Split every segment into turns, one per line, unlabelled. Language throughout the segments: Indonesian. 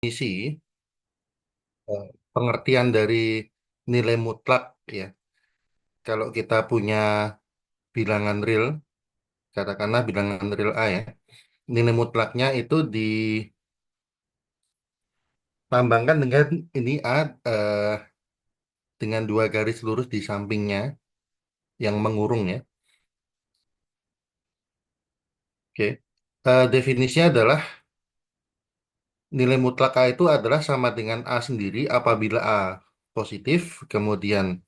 Definisi pengertian dari nilai mutlak ya. Kalau kita punya bilangan real, katakanlah bilangan real A ya, nilai mutlaknya itu dilambangkan dengan ini A dengan dua garis lurus di sampingnya yang mengurung ya. Oke. Definisinya adalah nilai mutlak A itu adalah sama dengan A sendiri apabila A positif, kemudian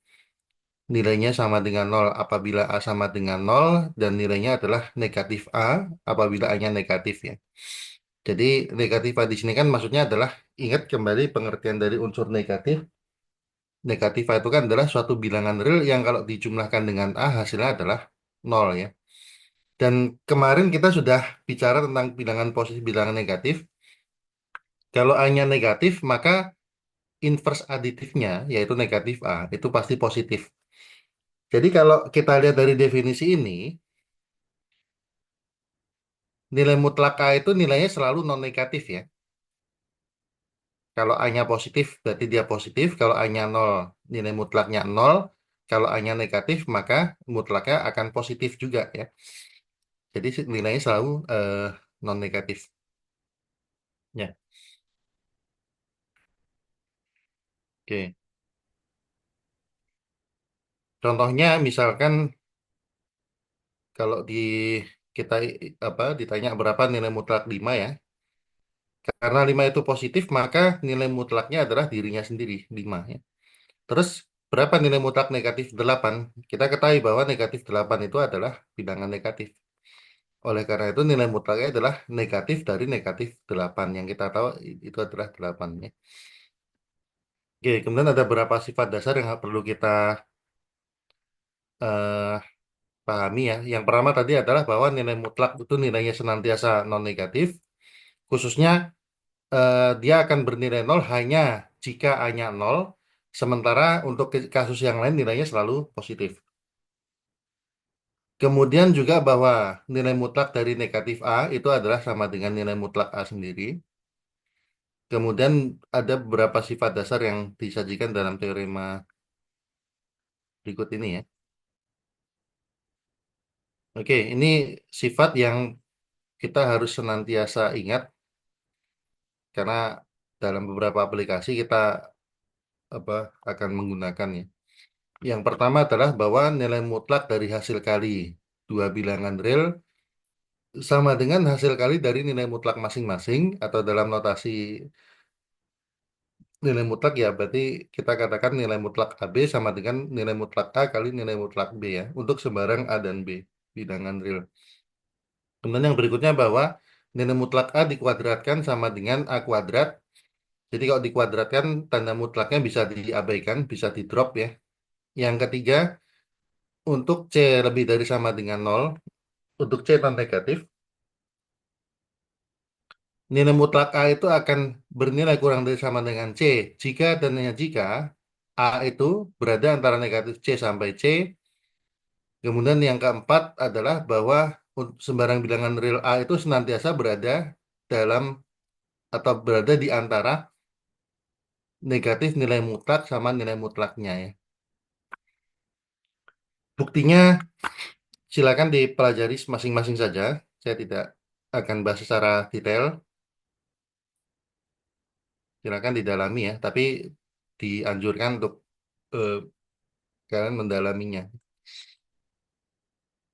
nilainya sama dengan nol apabila A sama dengan nol, dan nilainya adalah negatif A apabila A-nya negatif ya. Jadi negatif A di sini kan maksudnya adalah ingat kembali pengertian dari unsur negatif. Negatif A itu kan adalah suatu bilangan real yang kalau dijumlahkan dengan A hasilnya adalah nol ya. Dan kemarin kita sudah bicara tentang bilangan positif, bilangan negatif. Kalau A-nya negatif, maka inverse aditifnya yaitu negatif A itu pasti positif. Jadi kalau kita lihat dari definisi ini, nilai mutlak A itu nilainya selalu non negatif ya. Kalau A-nya positif, berarti dia positif. Kalau A-nya nol, nilai mutlaknya nol. Kalau A-nya negatif, maka mutlaknya akan positif juga ya. Jadi nilainya selalu non negatif. Ya, oke. Contohnya misalkan kalau kita apa ditanya berapa nilai mutlak 5 ya. Karena 5 itu positif, maka nilai mutlaknya adalah dirinya sendiri, 5 ya. Terus berapa nilai mutlak negatif 8? Kita ketahui bahwa negatif 8 itu adalah bilangan negatif. Oleh karena itu nilai mutlaknya adalah negatif dari negatif 8. Yang kita tahu itu adalah 8 ya. Oke, kemudian ada beberapa sifat dasar yang perlu kita eh, pahami ya. Yang pertama tadi adalah bahwa nilai mutlak itu nilainya senantiasa non negatif. Khususnya dia akan bernilai nol hanya jika A-nya nol. Sementara untuk kasus yang lain nilainya selalu positif. Kemudian juga bahwa nilai mutlak dari negatif A itu adalah sama dengan nilai mutlak A sendiri. Kemudian ada beberapa sifat dasar yang disajikan dalam teorema berikut ini ya. Oke, ini sifat yang kita harus senantiasa ingat karena dalam beberapa aplikasi kita apa akan menggunakannya. Yang pertama adalah bahwa nilai mutlak dari hasil kali dua bilangan real sama dengan hasil kali dari nilai mutlak masing-masing atau dalam notasi nilai mutlak ya berarti kita katakan nilai mutlak AB sama dengan nilai mutlak A kali nilai mutlak B ya untuk sembarang A dan B bilangan real. Kemudian yang berikutnya bahwa nilai mutlak A dikuadratkan sama dengan A kuadrat. Jadi kalau dikuadratkan tanda mutlaknya bisa diabaikan, bisa di drop ya. Yang ketiga, untuk C lebih dari sama dengan nol, untuk C non negatif, nilai mutlak A itu akan bernilai kurang dari sama dengan C jika dan hanya jika A itu berada antara negatif C sampai C. Kemudian yang keempat adalah bahwa sembarang bilangan real A itu senantiasa berada dalam atau berada di antara negatif nilai mutlak sama nilai mutlaknya ya. Buktinya silakan dipelajari masing-masing saja. Saya tidak akan bahas secara detail. Silakan didalami ya, tapi dianjurkan untuk eh, kalian mendalaminya.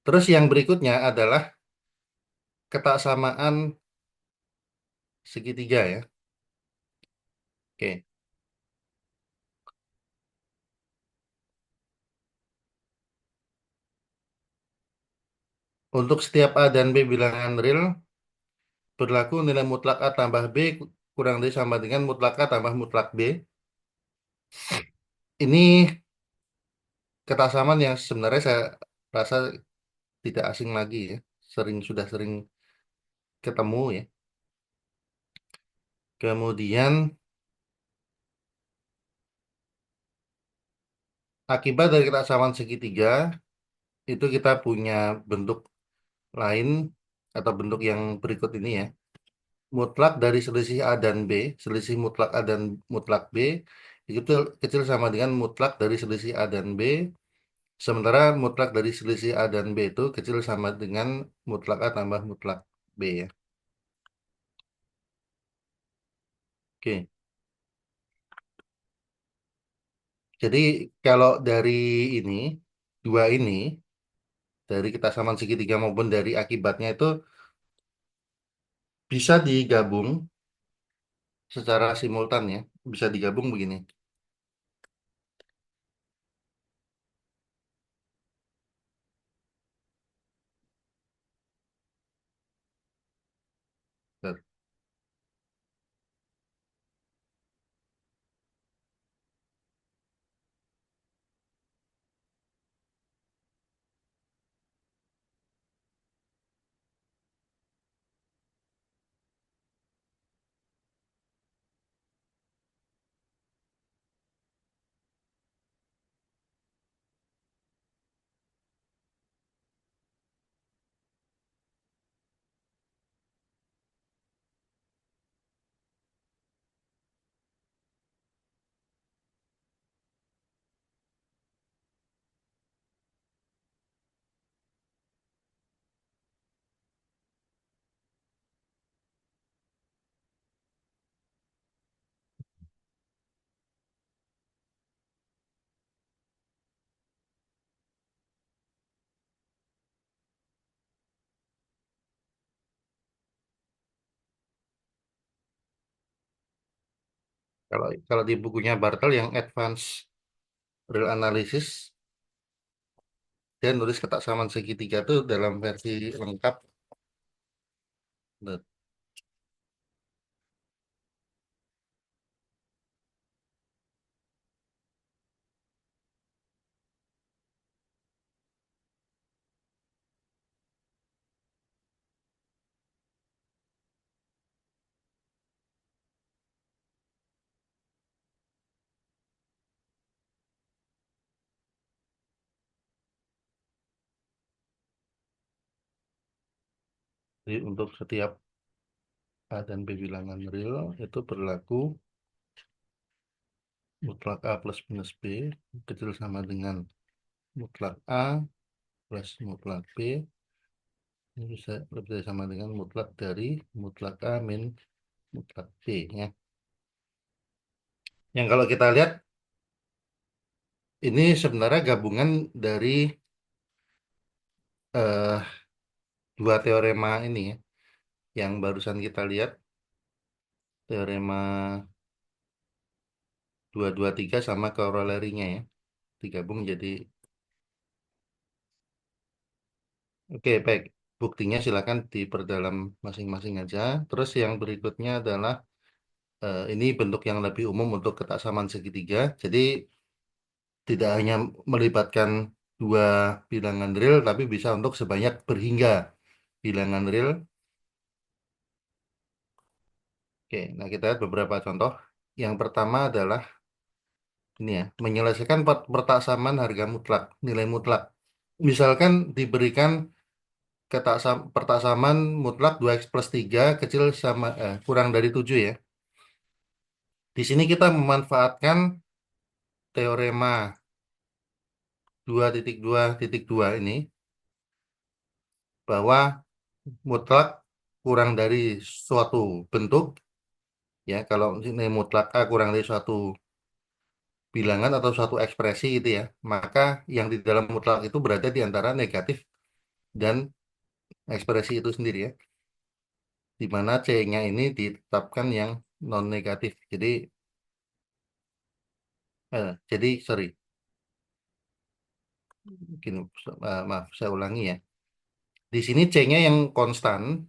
Terus yang berikutnya adalah ketaksamaan segitiga ya. Oke. Untuk setiap A dan B bilangan real, berlaku nilai mutlak A tambah B kurang dari sama dengan mutlak A tambah mutlak B. Ini ketaksamaan yang sebenarnya saya rasa tidak asing lagi ya. Sudah sering ketemu ya. Kemudian akibat dari ketaksamaan segitiga itu kita punya bentuk lain atau bentuk yang berikut ini ya. mutlak dari selisih A dan B, selisih mutlak A dan mutlak B itu kecil sama dengan mutlak dari selisih A dan B, sementara mutlak dari selisih A dan B itu kecil sama dengan mutlak A tambah mutlak B ya. Oke. Jadi kalau dari ini dua ini dari ketasaman segitiga maupun dari akibatnya itu bisa digabung secara simultan ya. Bisa digabung begini. Bentar. Kalau kalau di bukunya Bartel yang Advanced Real Analysis, dia nulis ketaksaman segitiga itu dalam versi lengkap. Nah, jadi untuk setiap A dan B bilangan real itu berlaku mutlak A plus minus B kecil sama dengan mutlak A plus mutlak B ini bisa lebih dari sama dengan mutlak dari mutlak A min mutlak B ya. Yang kalau kita lihat ini sebenarnya gabungan dari eh, dua teorema ini ya, yang barusan kita lihat teorema 223 sama korolerinya ya, digabung jadi oke baik. Buktinya silakan diperdalam masing-masing aja. Terus yang berikutnya adalah ini bentuk yang lebih umum untuk ketaksaman segitiga. Jadi tidak hanya melibatkan dua bilangan real, tapi bisa untuk sebanyak berhingga bilangan real. Oke, nah kita lihat beberapa contoh. Yang pertama adalah ini ya, menyelesaikan pertaksaman harga mutlak, nilai mutlak. Misalkan diberikan pertaksaman mutlak 2x plus 3 kecil sama kurang dari 7 ya. Di sini kita memanfaatkan teorema 2.2.2 ini bahwa mutlak kurang dari suatu bentuk ya kalau ini mutlak A kurang dari suatu bilangan atau suatu ekspresi gitu ya maka yang di dalam mutlak itu berada di antara negatif dan ekspresi itu sendiri ya di mana C-nya ini ditetapkan yang non negatif jadi sorry mungkin maaf saya ulangi ya di sini C-nya yang konstan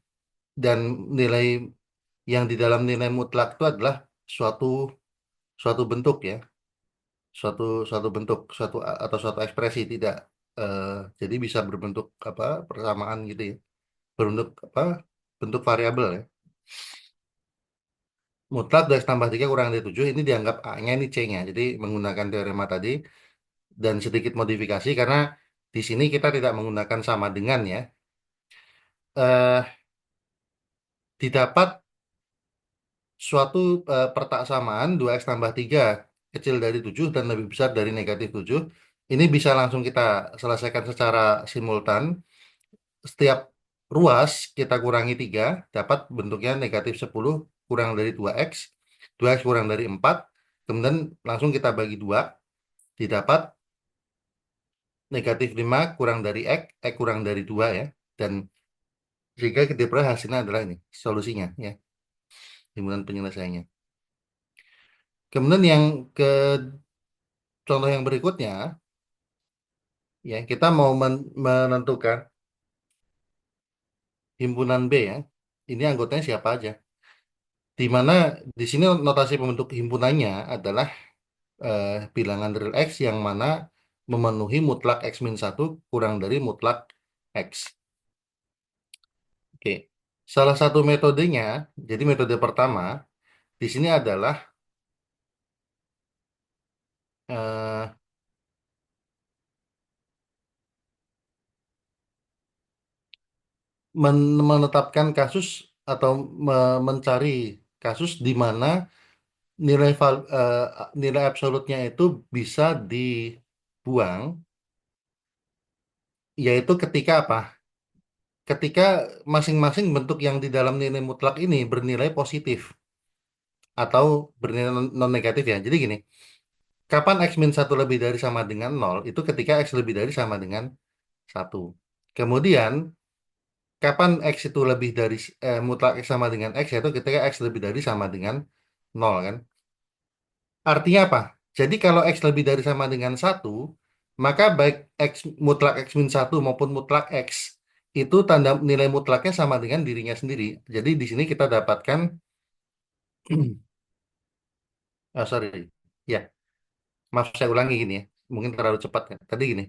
dan nilai yang di dalam nilai mutlak itu adalah suatu suatu bentuk ya suatu suatu bentuk atau suatu ekspresi tidak eh, jadi bisa berbentuk apa persamaan gitu ya berbentuk apa bentuk variabel ya mutlak dari tambah 3 kurang dari 7 ini dianggap A-nya ini C-nya jadi menggunakan teorema tadi dan sedikit modifikasi karena di sini kita tidak menggunakan sama dengan ya eh didapat suatu pertak samaan 2x tambah 3 kecil dari 7 dan lebih besar dari negatif 7. Ini bisa langsung kita selesaikan secara simultan. Setiap ruas kita kurangi 3 dapat bentuknya negatif 10 kurang dari 2x. 2x kurang dari 4. Kemudian langsung kita bagi 2, didapat negatif 5 kurang dari x kurang dari 2 ya. Dan jika kita peroleh hasilnya adalah ini, solusinya ya, timbunan penyelesaiannya. Kemudian yang ke contoh yang berikutnya, ya kita mau menentukan himpunan B ya. Ini anggotanya siapa aja. Di mana di sini notasi pembentuk himpunannya adalah bilangan real X yang mana memenuhi mutlak X min 1 kurang dari mutlak X. Oke. Salah satu metodenya, jadi metode pertama, di sini adalah eh, menetapkan kasus atau mencari kasus di mana nilai absolutnya itu bisa dibuang, yaitu ketika apa? Ketika masing-masing bentuk yang di dalam nilai mutlak ini bernilai positif atau bernilai non negatif ya. Jadi gini, kapan x min 1 lebih dari sama dengan nol itu ketika x lebih dari sama dengan satu. Kemudian, kapan x itu lebih dari mutlak x sama dengan x yaitu ketika x lebih dari sama dengan nol kan. Artinya apa? Jadi kalau X lebih dari sama dengan satu, maka baik X mutlak X min satu maupun mutlak X itu tanda nilai mutlaknya sama dengan dirinya sendiri. Jadi di sini kita dapatkan, sorry, ya, maaf saya ulangi gini ya, mungkin terlalu cepat kan. Tadi gini,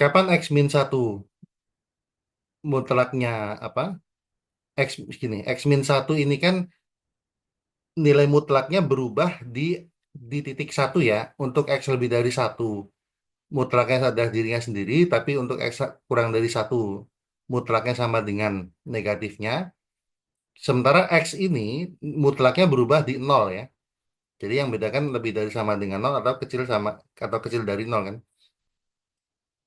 kapan X min satu mutlaknya apa? X gini, X min satu ini kan nilai mutlaknya berubah di titik satu ya, untuk X lebih dari satu. Mutlaknya adalah dirinya sendiri, tapi untuk X kurang dari satu mutlaknya sama dengan negatifnya. Sementara X ini mutlaknya berubah di nol ya. Jadi yang bedakan lebih dari sama dengan nol atau kecil dari nol kan.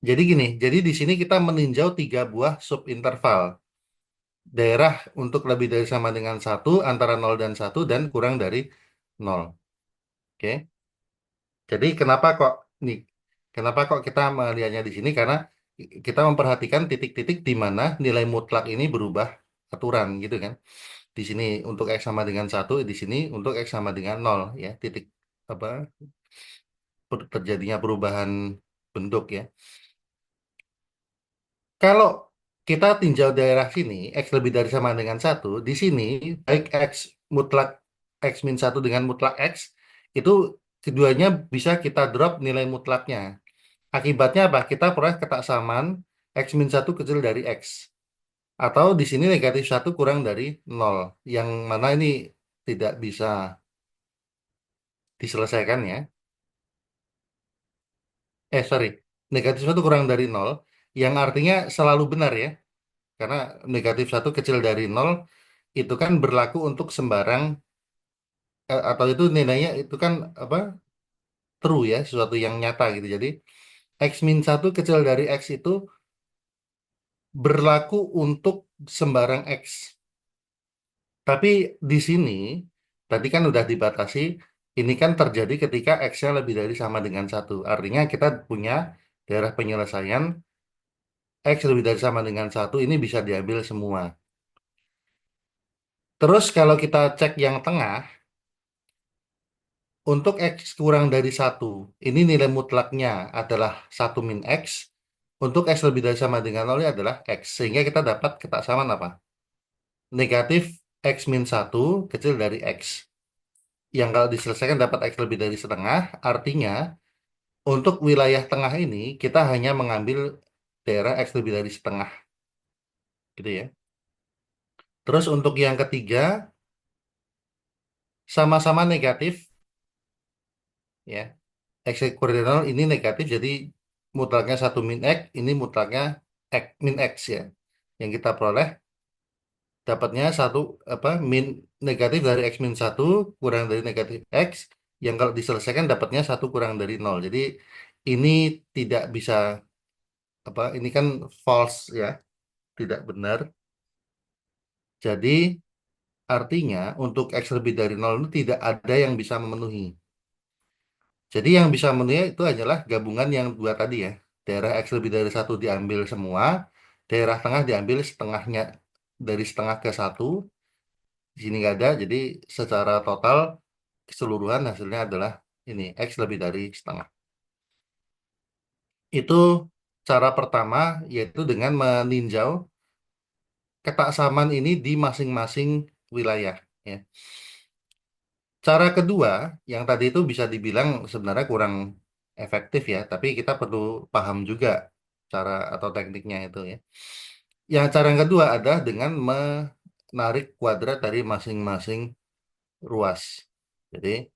Jadi gini, jadi di sini kita meninjau tiga buah subinterval. Daerah untuk lebih dari sama dengan satu, antara nol dan satu, dan kurang dari nol. Oke. Jadi kenapa kok kita melihatnya di sini? Karena kita memperhatikan titik-titik di mana nilai mutlak ini berubah aturan gitu kan. Di sini untuk X sama dengan satu, di sini untuk X sama dengan nol ya. Titik apa terjadinya perubahan bentuk ya. Kalau kita tinjau daerah sini, X lebih dari sama dengan satu, di sini baik X mutlak X min satu dengan mutlak X, itu keduanya bisa kita drop nilai mutlaknya. Akibatnya apa? Kita peroleh ketaksamaan X min satu kecil dari X. Atau di sini negatif satu kurang dari nol. Yang mana ini tidak bisa diselesaikan ya. Sorry. Negatif satu kurang dari nol. Yang artinya selalu benar ya. Karena negatif satu kecil dari nol itu kan berlaku untuk sembarang, atau itu nilainya itu kan apa, true ya, sesuatu yang nyata gitu. Jadi X min satu kecil dari X itu berlaku untuk sembarang X. Tapi di sini, tadi kan udah dibatasi, ini kan terjadi ketika X-nya lebih dari sama dengan satu. Artinya kita punya daerah penyelesaian X lebih dari sama dengan satu, ini bisa diambil semua. Terus kalau kita cek yang tengah, untuk X kurang dari satu, ini nilai mutlaknya adalah satu min X. Untuk X lebih dari sama dengan 0 ini adalah X. Sehingga kita dapat ketaksamaan apa? Negatif X min satu kecil dari X. Yang kalau diselesaikan dapat X lebih dari setengah, artinya untuk wilayah tengah ini kita hanya mengambil daerah X lebih dari setengah, gitu ya. Terus untuk yang ketiga, sama-sama negatif, ya. X koordinat ini negatif, jadi mutlaknya satu min X, ini mutlaknya X min X ya. Yang kita peroleh dapatnya satu apa min negatif dari X min satu kurang dari negatif X, yang kalau diselesaikan dapatnya satu kurang dari nol. Jadi ini tidak bisa, apa, ini kan false ya, tidak benar. Jadi artinya untuk X lebih dari nol itu tidak ada yang bisa memenuhi. Jadi yang bisa memenuhi itu hanyalah gabungan yang dua tadi ya. Daerah X lebih dari satu diambil semua, daerah tengah diambil setengahnya, dari setengah ke satu. Di sini nggak ada, jadi secara total keseluruhan hasilnya adalah ini X lebih dari setengah. Itu cara pertama, yaitu dengan meninjau ketaksamaan ini di masing-masing wilayah. Ya. Cara kedua, yang tadi itu bisa dibilang sebenarnya kurang efektif ya, tapi kita perlu paham juga cara atau tekniknya itu ya. Yang cara yang kedua adalah dengan menarik kuadrat dari masing-masing ruas. Jadi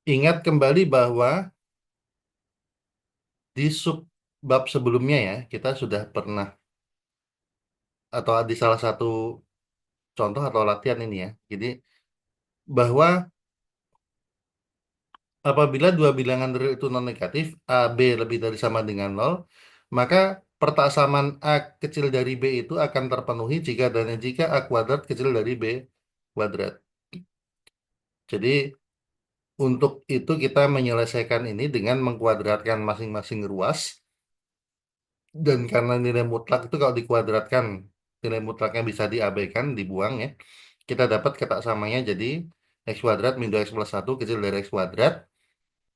ingat kembali bahwa di sub bab sebelumnya ya, kita sudah pernah atau di salah satu contoh atau latihan ini ya. Jadi bahwa apabila dua bilangan real itu non negatif, A, B lebih dari sama dengan nol, maka pertaksamaan A kecil dari B itu akan terpenuhi jika A kuadrat kecil dari B kuadrat. Jadi untuk itu kita menyelesaikan ini dengan mengkuadratkan masing-masing ruas, dan karena nilai mutlak itu kalau dikuadratkan nilai mutlaknya bisa diabaikan, dibuang ya. Kita dapat ketaksamanya jadi X kuadrat min 2X plus 1 kecil dari X kuadrat,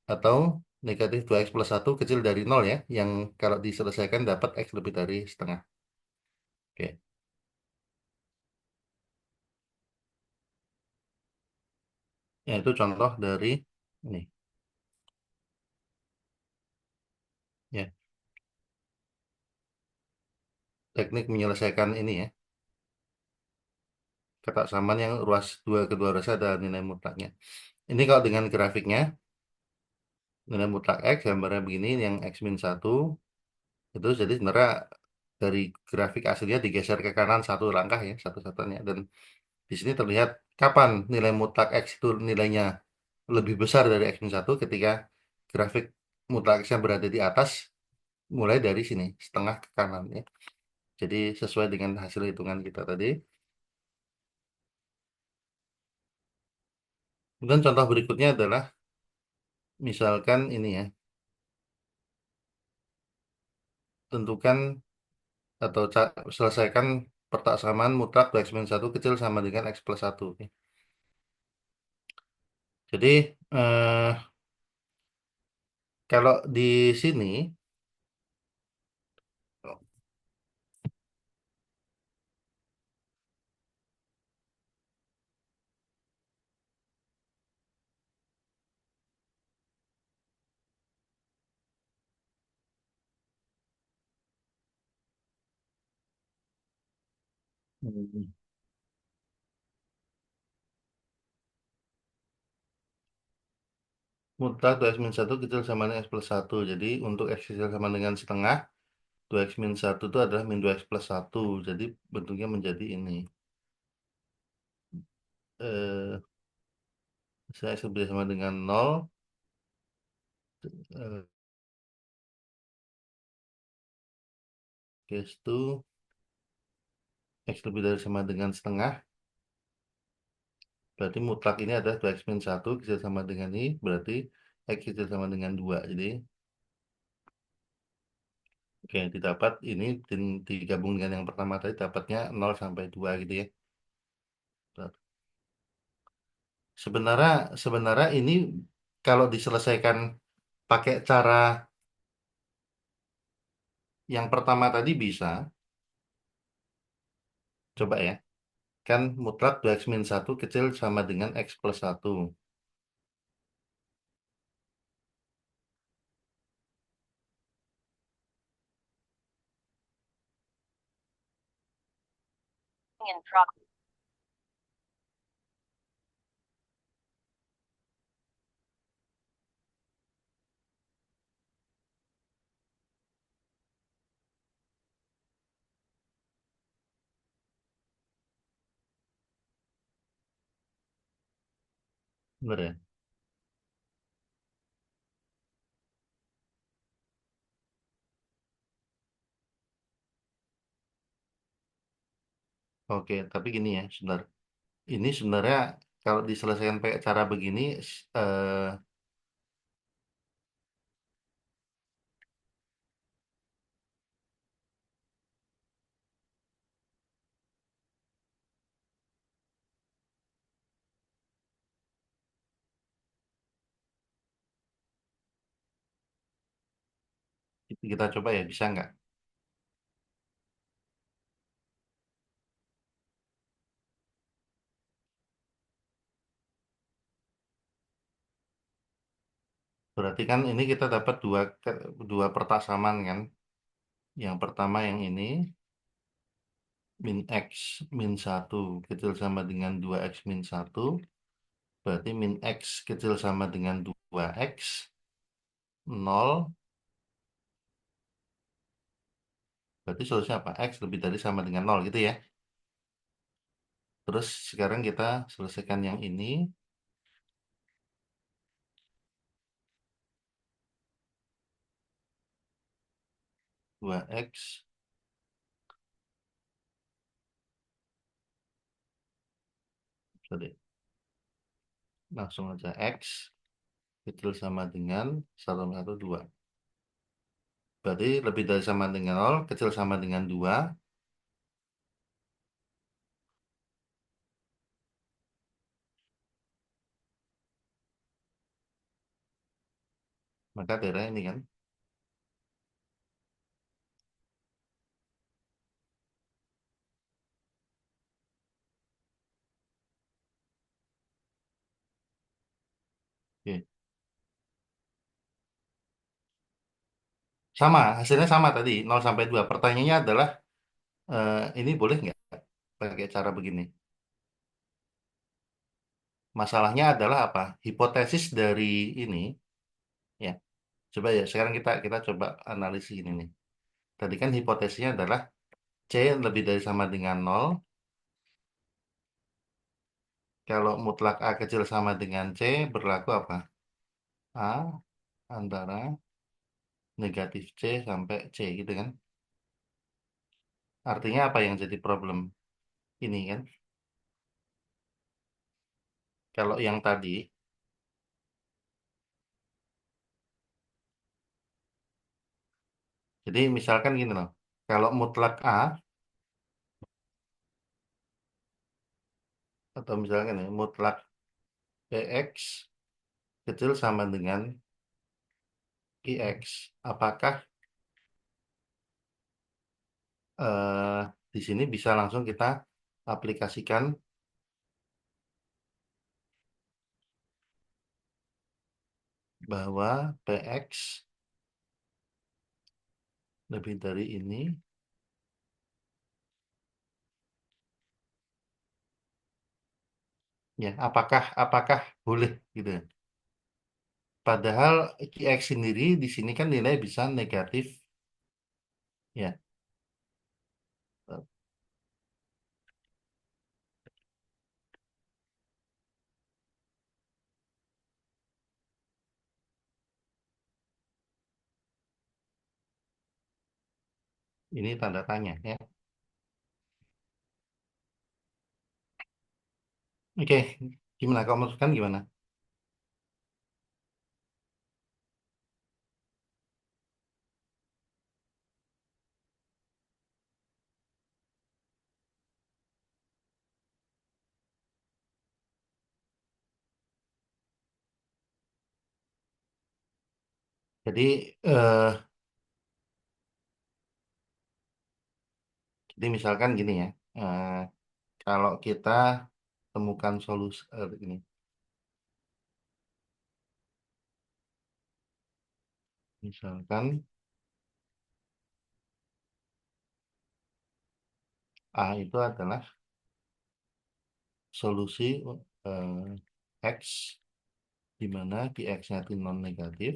atau negatif 2X plus 1 kecil dari nol ya, yang kalau diselesaikan dapat X lebih dari setengah. Oke, ya itu contoh dari ini ya, teknik menyelesaikan ini ya, ketaksamaan yang ruas kedua ruasnya ada nilai mutlaknya. Ini kalau dengan grafiknya, nilai mutlak X gambarnya begini, yang X min satu itu jadi sebenarnya dari grafik aslinya digeser ke kanan satu langkah ya, satu-satunya. Dan di sini terlihat kapan nilai mutlak X itu nilainya lebih besar dari X min satu, ketika grafik mutlak X-nya berada di atas, mulai dari sini, setengah ke kanan ya. Jadi sesuai dengan hasil hitungan kita tadi. Kemudian contoh berikutnya adalah, misalkan ini ya, tentukan atau selesaikan pertaksamaan mutlak 2X min satu kecil sama dengan X plus satu. Jadi kalau di sini, hmm, mutlak 2X min satu kecil sama dengan X plus satu. Jadi untuk X kecil sama dengan setengah, 2X min satu itu adalah min 2X plus satu. Jadi bentuknya menjadi ini. Eh, Saya X lebih sama dengan nol, eh, case itu X lebih dari sama dengan setengah. Berarti mutlak ini adalah 2X min satu kecil sama dengan ini. Berarti X kecil sama dengan 2. Jadi oke, didapat ini digabung dengan yang pertama tadi, dapatnya 0 sampai 2 gitu ya. Sebenarnya sebenarnya ini kalau diselesaikan pakai cara yang pertama tadi bisa, coba ya. Kan mutlak 2X min satu kecil sama dengan X plus satu. Bener ya? Oke, tapi gini ya, sebentar. Ini sebenarnya kalau diselesaikan pakai cara begini, eh, kita coba ya, bisa nggak? Berarti kan ini kita dapat dua pertasaman kan. Yang pertama yang ini, min X min satu kecil sama dengan dua X min satu. Berarti min X kecil sama dengan dua X, nol. Berarti solusinya apa? X lebih dari sama dengan nol gitu ya. Terus sekarang kita selesaikan yang ini. Dua x sorry, langsung aja X kecil sama dengan 1,2. Berarti lebih dari sama dengan nol, kecil sama dengan 2, maka daerah ini kan. Oke. Sama, hasilnya sama tadi, 0 sampai 2. Pertanyaannya adalah, ini boleh nggak pakai cara begini? Masalahnya adalah apa? Hipotesis dari ini, ya. Coba ya, sekarang kita kita coba analisis ini nih. Tadi kan hipotesisnya adalah C lebih dari sama dengan nol kalau mutlak A kecil sama dengan C berlaku apa? A antara negatif C sampai C gitu kan. Artinya apa yang jadi problem ini kan? Kalau yang tadi, jadi misalkan gini loh. Kalau mutlak A atau misalkan ya, mutlak PX kecil sama dengan IX, apakah eh, di sini bisa langsung kita aplikasikan bahwa PX lebih dari ini, ya apakah apakah boleh gitu ya? Padahal QX sendiri di sini kan nilai bisa negatif, ya. Ini tanda tanya ya. Oke, gimana kamu maksudkan gimana? Jadi eh, jadi misalkan gini ya. eh, Kalau kita temukan solusi ini, misalkan A itu adalah solusi eh, X di mana X-nya itu non negatif,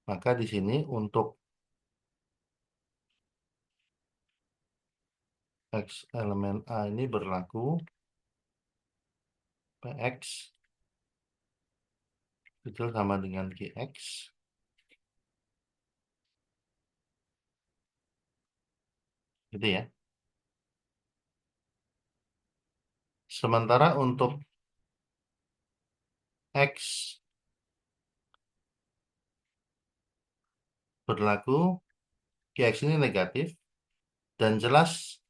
maka di sini untuk X elemen A ini berlaku Px kecil sama dengan Gx, gitu ya. Sementara untuk X berlaku, Gx ini negatif, dan jelas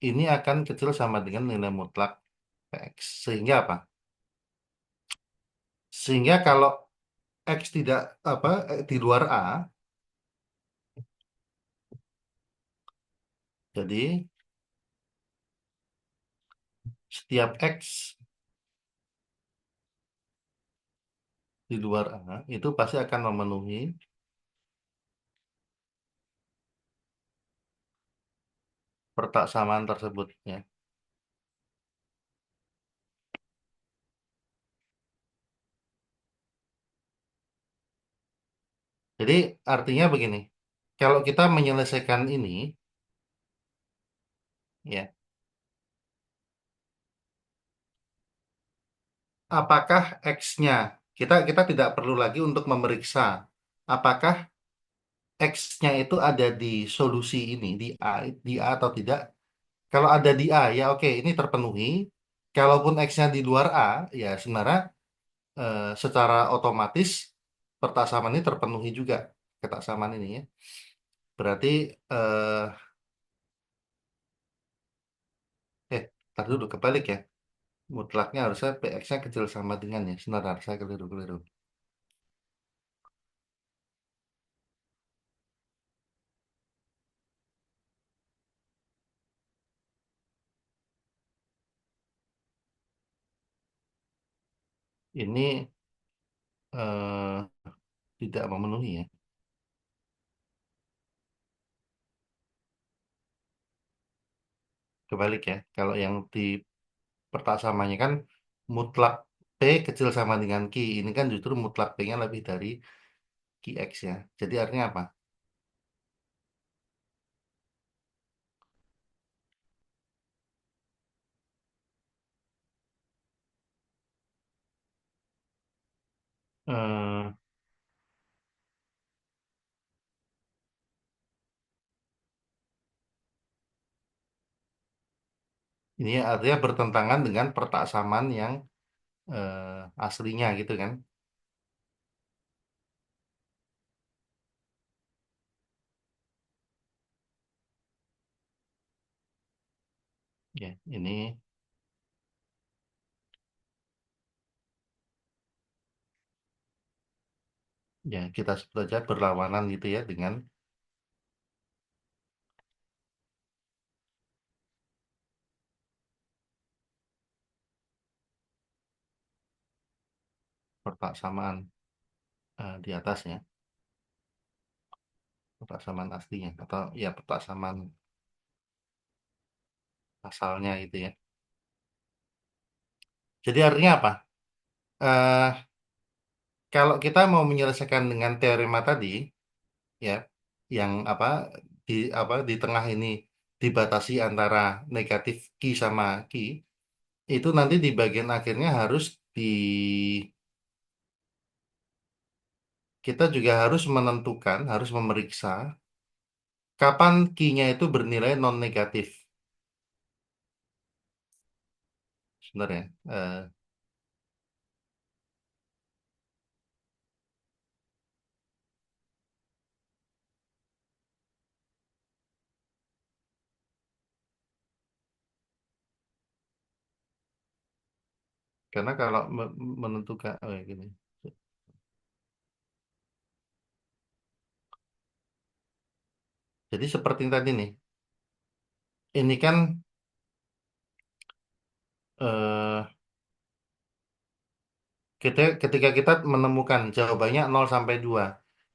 ini akan kecil sama dengan nilai mutlak Px. Sehingga apa? Sehingga kalau X tidak apa di luar A, jadi setiap X di luar A itu pasti akan memenuhi pertaksamaan tersebut ya. Jadi artinya begini, kalau kita menyelesaikan ini ya, apakah X-nya kita kita tidak perlu lagi untuk memeriksa apakah X-nya itu ada di solusi ini di A atau tidak. Kalau ada di A ya oke ini terpenuhi. Kalaupun X-nya di luar A ya sebenarnya secara otomatis pertaksamaan ini terpenuhi juga ketaksamaan ini ya. Berarti eh tar dulu kebalik ya. Mutlaknya harusnya PX-nya kecil sama dengan ya. Sebentar, saya keliru-keliru. Ini eh, tidak memenuhi ya. Kebalik ya. Kalau yang di pertaksamanya kan mutlak P kecil sama dengan Q. Ini kan justru mutlak P-nya lebih dari QX ya. Jadi artinya apa? Eh, ini artinya bertentangan dengan pertaksamaan yang aslinya gitu kan. Ya, ini ya kita sebut saja berlawanan gitu ya dengan pertaksamaan di atasnya, pertaksamaan aslinya atau ya pertaksamaan asalnya itu ya. Jadi artinya apa? Eh Kalau kita mau menyelesaikan dengan teorema tadi, ya, yang di di tengah ini dibatasi antara negatif Q sama Q, itu nanti di bagian akhirnya harus di kita juga harus menentukan, harus memeriksa kapan Q-nya itu bernilai non negatif sebenarnya. Karena kalau menentukan gini. Jadi seperti tadi nih, ini kan eh, ketika kita menemukan jawabannya 0 sampai 2,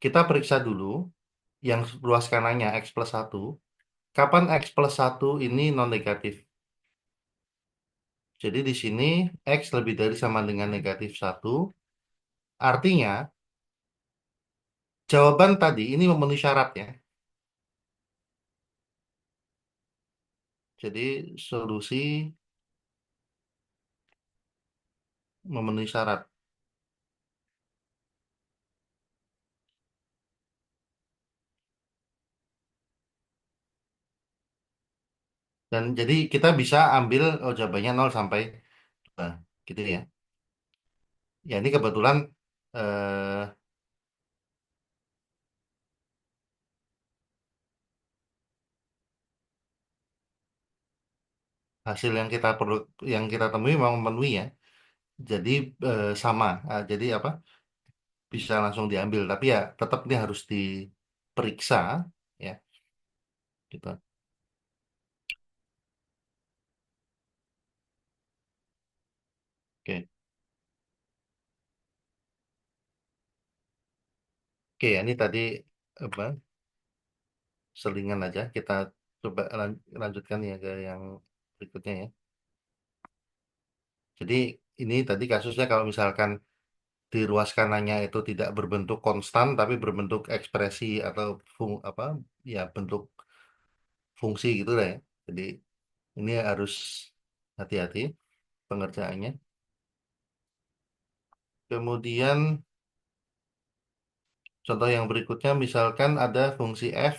kita periksa dulu yang ruas kanannya X plus 1. Kapan X plus 1 ini non negatif? Jadi di sini X lebih dari sama dengan -1. Artinya jawaban tadi ini memenuhi syarat ya. Jadi solusi memenuhi syarat. Dan jadi kita bisa ambil oh, jawabannya 0 sampai gitu ya. Ya ini kebetulan eh, hasil yang kita temui memang memenuhi ya. Jadi sama. Jadi apa? Bisa langsung diambil. Tapi ya tetap ini harus diperiksa ya. Gitu. Oke. Oke, ya, ini tadi apa? Selingan aja. Kita coba lanjutkan ya ke yang berikutnya ya. Jadi ini tadi kasusnya kalau misalkan di ruas kanannya itu tidak berbentuk konstan tapi berbentuk ekspresi atau apa ya bentuk fungsi gitu lah ya. Jadi ini harus hati-hati pengerjaannya. Kemudian contoh yang berikutnya misalkan ada fungsi f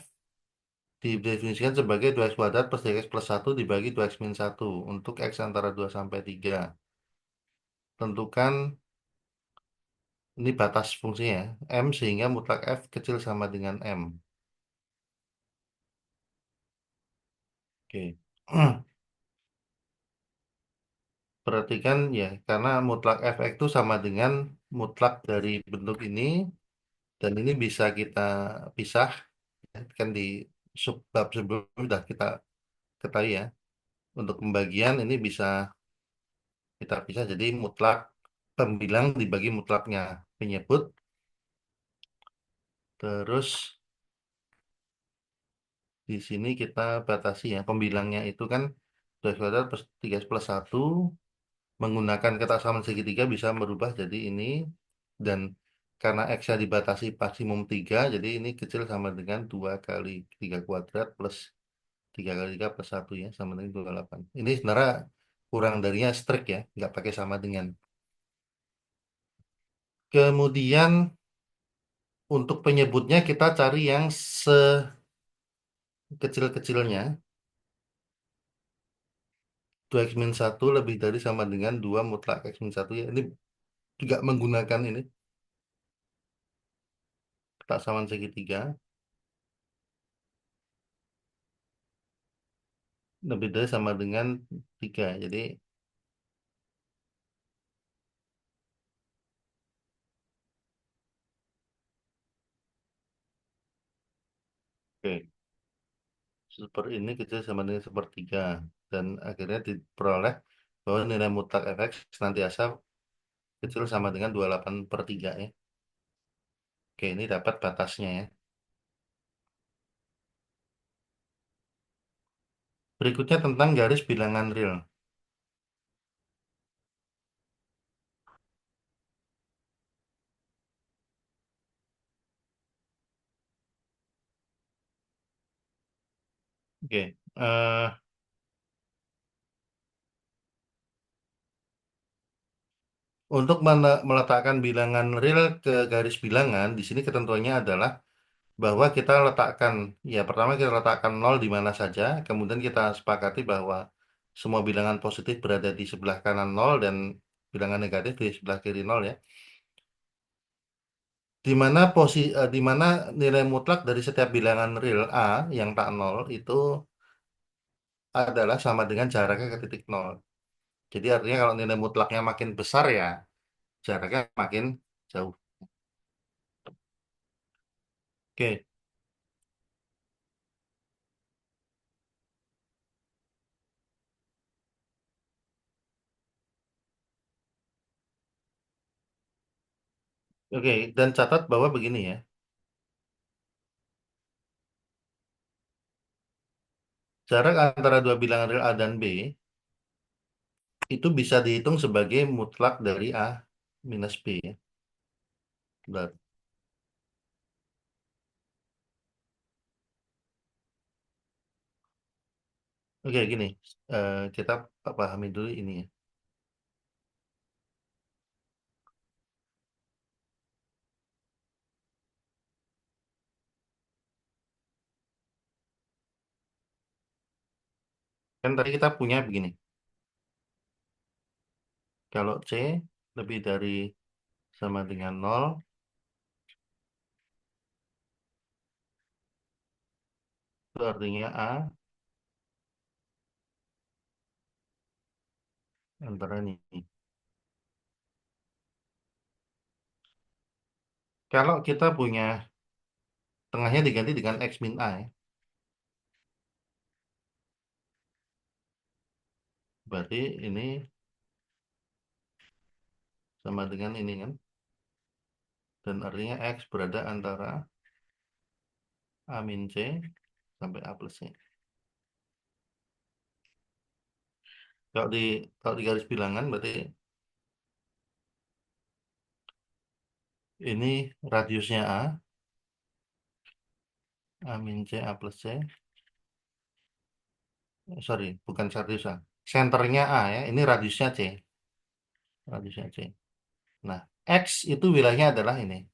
didefinisikan sebagai 2x kuadrat plus 3x plus 1 dibagi 2x min 1 untuk x antara 2 sampai 3. Tentukan ini batas fungsinya m sehingga mutlak f kecil sama dengan m. Oke. Perhatikan ya, karena mutlak efek itu sama dengan mutlak dari bentuk ini, dan ini bisa kita pisah, ya, kan di subbab sebelumnya sudah kita ketahui ya. Untuk pembagian ini bisa kita pisah jadi mutlak pembilang dibagi mutlaknya penyebut, terus di sini kita batasi ya, pembilangnya itu kan 2 kuadrat plus 3 plus 1 menggunakan ketaksamaan segitiga bisa merubah jadi ini dan karena X-nya dibatasi maksimum 3 jadi ini kecil sama dengan 2 kali 3 kuadrat plus 3 kali 3 plus 1 ya sama dengan 28. Ini sebenarnya kurang darinya strict ya, nggak pakai sama dengan. Kemudian untuk penyebutnya kita cari yang sekecil-kecilnya 2x min 1 lebih dari sama dengan 2 mutlak x min 1 ya. Ini juga menggunakan ini ketaksamaan segitiga lebih dari sama dengan 3. Jadi oke, ini kecil sama dengan sepertiga dan akhirnya diperoleh bahwa nilai mutlak fx senantiasa kecil sama dengan 28 per 3 ya. Oke, ini dapat batasnya ya. Berikutnya tentang garis bilangan real. Oke, untuk meletakkan bilangan real ke garis bilangan, di sini ketentuannya adalah bahwa kita letakkan, ya pertama kita letakkan 0 di mana saja, kemudian kita sepakati bahwa semua bilangan positif berada di sebelah kanan 0 dan bilangan negatif di sebelah kiri 0 ya. Di mana nilai mutlak dari setiap bilangan real A yang tak 0 itu adalah sama dengan jaraknya ke titik 0. Jadi artinya kalau nilai mutlaknya makin besar ya jaraknya makin jauh. Oke, oke, dan catat bahwa begini ya, jarak antara dua bilangan real A dan B itu bisa dihitung sebagai mutlak dari A minus B ya. Benar. Oke, gini, kita pahami dulu ini ya. Kan tadi kita punya begini. Kalau C lebih dari sama dengan nol, itu artinya A antara ini. Kalau kita punya tengahnya diganti dengan X min A, ya, berarti ini sama dengan ini kan. Dan artinya X berada antara A min C sampai A plus C. Kalau di kalau di garis bilangan berarti ini radiusnya A min C, A plus C. Sorry, bukan radius A. Senternya A ya, ini radiusnya C. Radiusnya C. Nah, X itu wilayahnya adalah ini.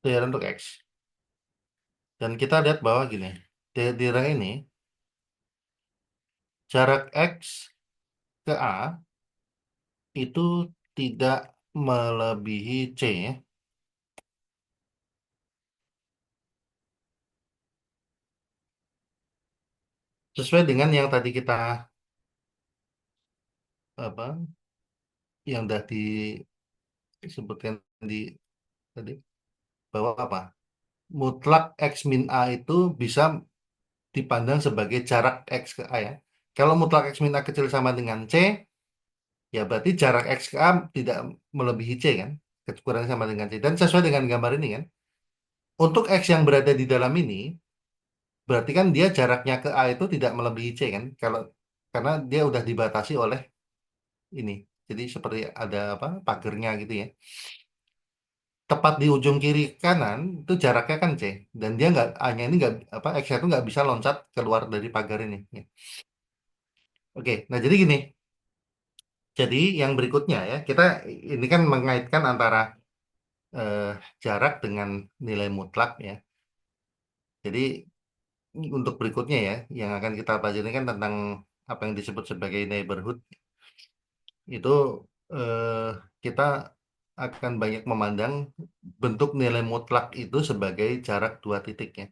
Daerah untuk X. Dan kita lihat bahwa gini, daerah ini jarak X ke A itu tidak melebihi C ya. Sesuai dengan yang tadi kita apa yang udah disebutkan di tadi bahwa apa? Mutlak X min A itu bisa dipandang sebagai jarak X ke A ya. Kalau mutlak X min A kecil sama dengan C, ya berarti jarak X ke A tidak melebihi C kan? Kurang sama dengan C. Dan sesuai dengan gambar ini kan, untuk X yang berada di dalam ini, berarti kan dia jaraknya ke A itu tidak melebihi C kan? Kalau karena dia udah dibatasi oleh ini. Jadi seperti ada apa pagernya gitu ya. Tepat di ujung kiri kanan itu jaraknya kan C dan dia nggak A-nya ini nggak apa X itu nggak bisa loncat keluar dari pagar ini. Ya. Oke, nah jadi gini. Jadi yang berikutnya ya kita ini kan mengaitkan antara eh, jarak dengan nilai mutlak ya. Jadi untuk berikutnya ya yang akan kita pelajari kan tentang apa yang disebut sebagai neighborhood itu eh, kita akan banyak memandang bentuk nilai mutlak itu sebagai jarak dua titiknya.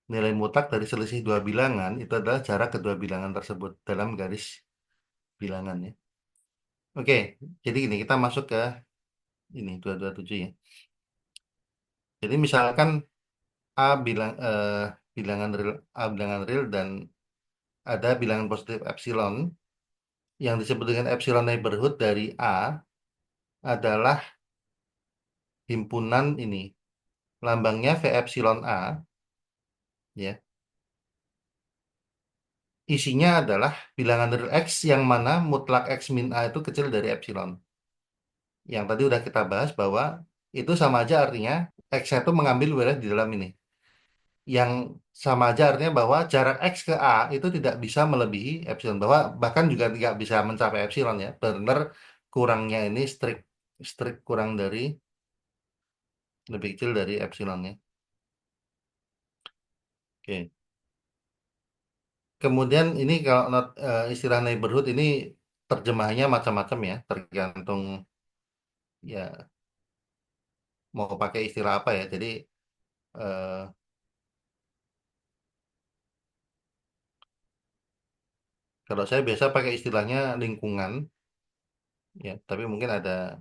Nilai mutlak dari selisih dua bilangan itu adalah jarak kedua bilangan tersebut dalam garis bilangannya. Oke, jadi ini kita masuk ke ini 227 ya. Jadi misalkan A bilangan real dan ada bilangan positif epsilon yang disebut dengan epsilon neighborhood dari A adalah himpunan ini. Lambangnya V epsilon A ya. Isinya adalah bilangan real X yang mana mutlak X min A itu kecil dari epsilon. Yang tadi udah kita bahas bahwa itu sama aja artinya X itu mengambil wilayah di dalam ini. Yang sama aja artinya bahwa jarak X ke A itu tidak bisa melebihi epsilon. Bahwa bahkan juga tidak bisa mencapai epsilon ya. Benar kurangnya ini strict kurang dari lebih kecil dari epsilonnya. Oke. Kemudian ini kalau istilah neighborhood ini terjemahannya macam-macam ya, tergantung ya mau pakai istilah apa ya. Jadi eh, kalau saya biasa pakai istilahnya lingkungan ya, tapi mungkin ada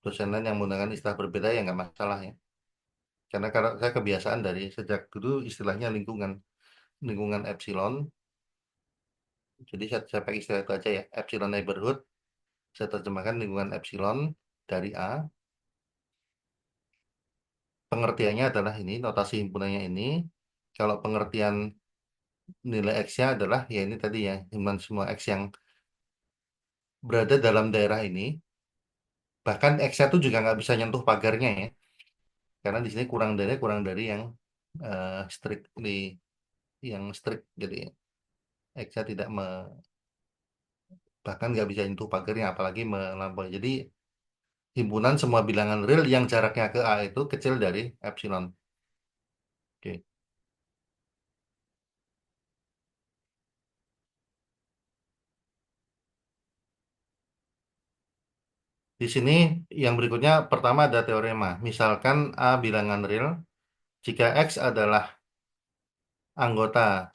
dosen lain yang menggunakan istilah berbeda ya nggak masalah ya. Karena kalau saya kebiasaan dari sejak dulu istilahnya lingkungan epsilon. Jadi saya pakai istilah itu aja ya, epsilon neighborhood. Saya terjemahkan lingkungan epsilon dari A. Pengertiannya adalah ini, notasi himpunannya ini. Kalau pengertian nilai X-nya adalah ya ini tadi ya, himpunan semua X yang berada dalam daerah ini. Bahkan X-nya itu juga nggak bisa nyentuh pagarnya ya. Karena di sini kurang dari yang strictly yang strict jadi X-nya tidak bahkan nggak bisa nyentuh pagarnya apalagi melampaui. Jadi himpunan semua bilangan real yang jaraknya ke A itu kecil dari epsilon. Oke. Di sini yang berikutnya pertama ada teorema. Misalkan A bilangan real, jika X adalah anggota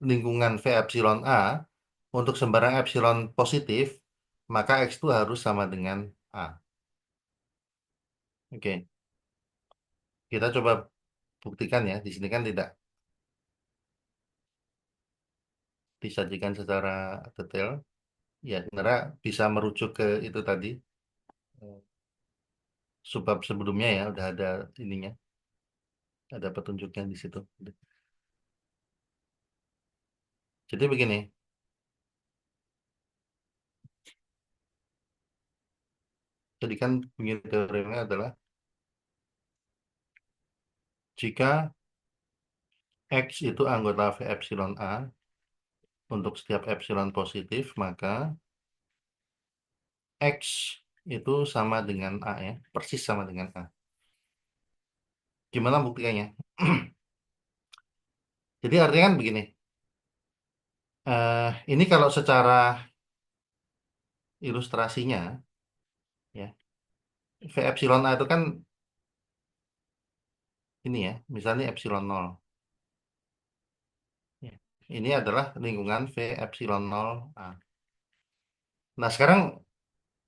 lingkungan V epsilon A untuk sembarang epsilon positif, maka X itu harus sama dengan A. Oke, kita coba buktikan ya. Di sini kan tidak disajikan secara detail. Ya, sebenarnya bisa merujuk ke itu tadi. eh, Subbab sebelumnya ya, udah ada ininya, ada petunjuknya di situ. Jadi begini, jadi kan bunyi teoremnya adalah jika X itu anggota V epsilon A untuk setiap epsilon positif, maka X itu sama dengan A ya, persis sama dengan A. Gimana buktikannya? Jadi artinya kan begini, ini kalau secara ilustrasinya, ya, V epsilon A itu kan ini ya, misalnya epsilon 0. Ya. Ini adalah lingkungan V epsilon 0 A. Nah, sekarang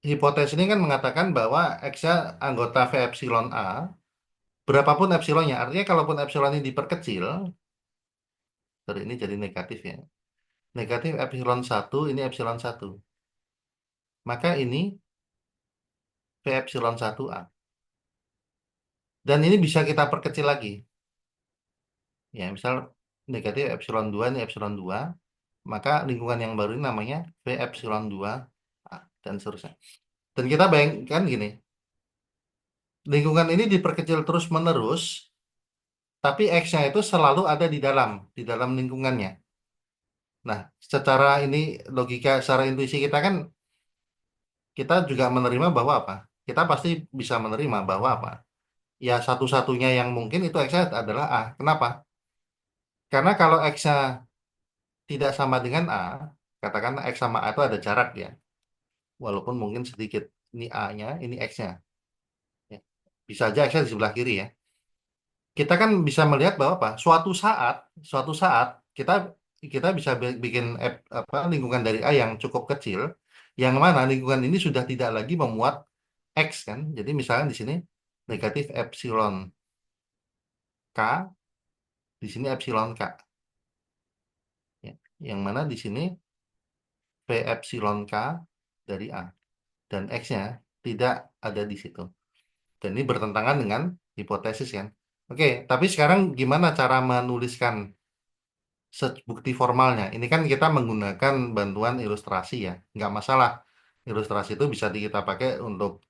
hipotesis ini kan mengatakan bahwa X-nya anggota V epsilon A, berapapun epsilonnya. Artinya kalaupun epsilon ini diperkecil, sorry, ini jadi negatif ya. Negatif epsilon 1, ini epsilon 1. Maka ini V epsilon 1A. Dan ini bisa kita perkecil lagi. Ya, misal negatif epsilon 2, ini epsilon 2. Maka lingkungan yang baru ini namanya V epsilon 2A. Dan seterusnya. Dan kita bayangkan gini, lingkungan ini diperkecil terus-menerus, tapi X-nya itu selalu ada di dalam lingkungannya. Nah, secara ini logika, secara intuisi kita kan, kita juga menerima bahwa apa? Kita pasti bisa menerima bahwa apa? Ya satu-satunya yang mungkin itu X-nya adalah A. Kenapa? Karena kalau X-nya tidak sama dengan A, katakan X sama A itu ada jarak ya, walaupun mungkin sedikit. Ini A-nya, ini X-nya. Ya. Bisa aja X-nya di sebelah kiri ya. Kita kan bisa melihat bahwa apa? Suatu saat kita kita bisa bikin lingkungan dari A yang cukup kecil, yang mana lingkungan ini sudah tidak lagi memuat X kan. Jadi misalnya di sini negatif epsilon K, di sini epsilon K. Ya. Yang mana di sini V epsilon K dari A. Dan X-nya tidak ada di situ. Dan ini bertentangan dengan hipotesis kan. Oke, tapi sekarang gimana cara menuliskan bukti formalnya? Ini kan kita menggunakan bantuan ilustrasi ya. Nggak masalah. Ilustrasi itu bisa kita pakai untuk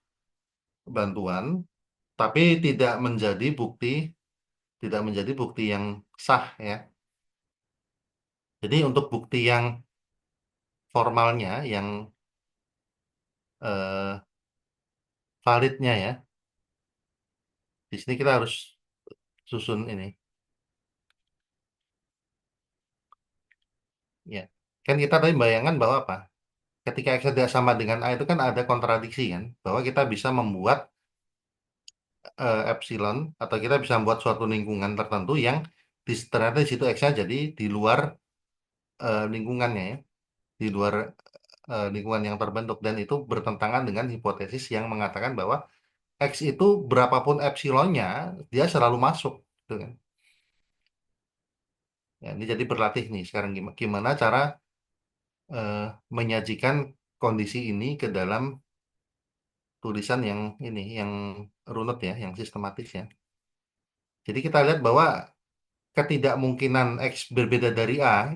bantuan, tapi tidak menjadi bukti yang sah ya. Jadi untuk bukti yang formalnya, yang eh, validnya ya, di sini kita harus susun ini. Ya, kan kita tadi bayangkan bahwa apa? Ketika X tidak sama dengan A itu kan ada kontradiksi kan, bahwa kita bisa membuat epsilon atau kita bisa membuat suatu lingkungan tertentu yang ternyata di situ X-nya jadi di luar lingkungannya ya, di luar lingkungan yang terbentuk, dan itu bertentangan dengan hipotesis yang mengatakan bahwa X itu berapapun epsilonnya dia selalu masuk, gitu kan. Ya, ini jadi berlatih nih sekarang gimana cara eh, menyajikan kondisi ini ke dalam tulisan yang ini, yang runut ya, yang sistematis ya. Jadi kita lihat bahwa ketidakmungkinan X berbeda dari A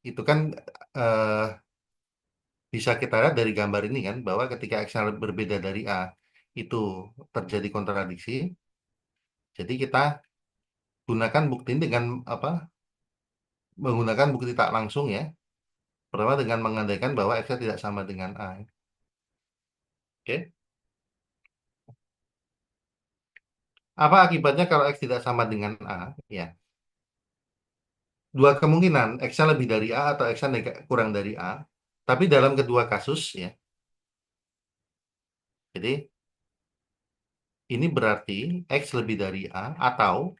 itu kan eh, bisa kita lihat dari gambar ini kan, bahwa ketika X berbeda dari A itu terjadi kontradiksi. Jadi kita gunakan bukti ini dengan apa? Menggunakan bukti tak langsung ya. Pertama dengan mengandaikan bahwa X tidak sama dengan A. Oke. Apa akibatnya kalau X tidak sama dengan A? Ya, dua kemungkinan, X-nya lebih dari A atau X-nya kurang dari A. Tapi dalam kedua kasus, ya, jadi ini berarti X lebih dari A atau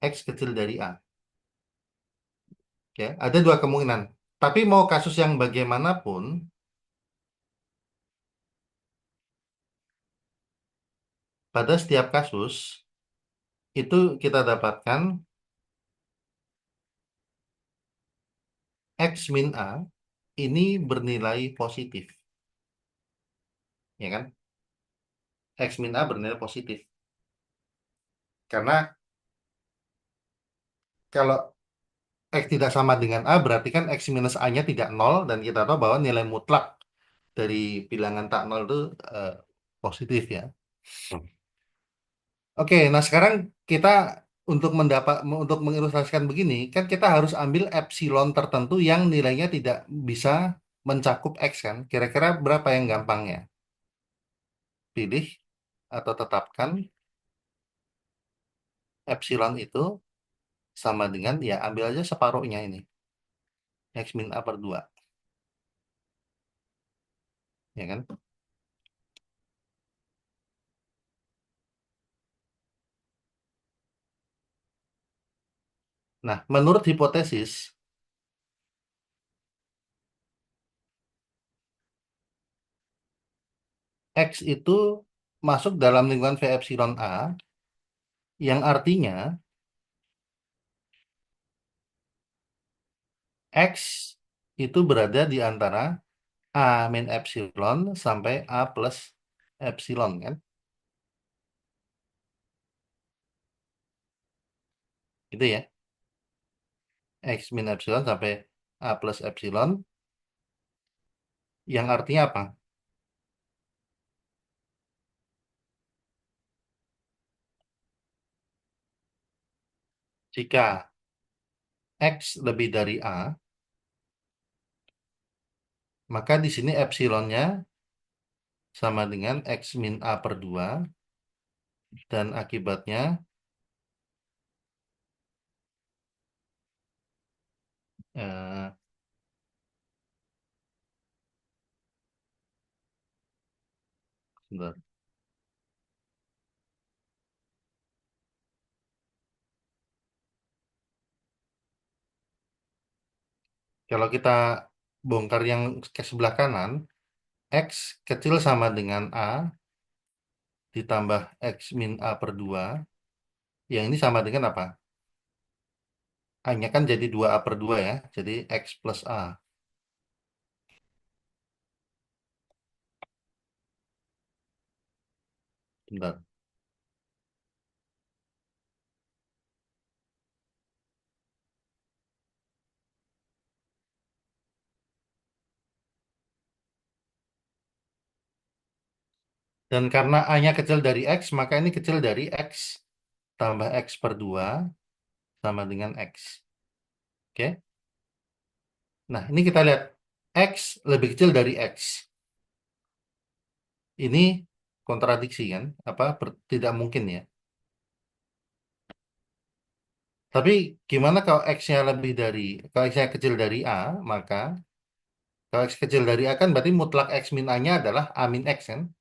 X kecil dari A. Ya, ada dua kemungkinan. Tapi mau kasus yang bagaimanapun, pada setiap kasus, itu kita dapatkan X min A ini bernilai positif. Ya kan? X min A bernilai positif. Karena kalau X tidak sama dengan A, berarti kan X minus A-nya tidak nol, dan kita tahu bahwa nilai mutlak dari bilangan tak nol itu eh, positif ya. Oke, nah sekarang kita untuk mengilustrasikan begini, kan kita harus ambil epsilon tertentu yang nilainya tidak bisa mencakup X kan. Kira-kira berapa yang gampangnya? Pilih atau tetapkan epsilon itu sama dengan, ya ambil aja separuhnya ini. X min A per 2, ya kan? Nah, menurut hipotesis, X itu masuk dalam lingkungan V epsilon A, yang artinya X itu berada di antara A min epsilon sampai A plus epsilon kan? Gitu ya. X min epsilon sampai A plus epsilon, yang artinya apa? Jika X lebih dari A, maka di sini epsilonnya sama dengan X min A per 2, dan akibatnya eh, sebentar. Kalau kita bongkar yang ke sebelah kanan, X kecil sama dengan A ditambah X min A per 2, yang ini sama dengan apa? A-nya kan jadi 2A per 2 ya, jadi X plus A. Bentar. Dan karena A-nya kecil dari X, maka ini kecil dari X tambah X per 2 sama dengan X. Oke? Nah, ini kita lihat. X lebih kecil dari X. Ini kontradiksi kan? Apa? Tidak mungkin ya. Tapi gimana kalau kalau X-nya kecil dari A, maka kalau X kecil dari A kan berarti mutlak X min A-nya adalah A min X kan?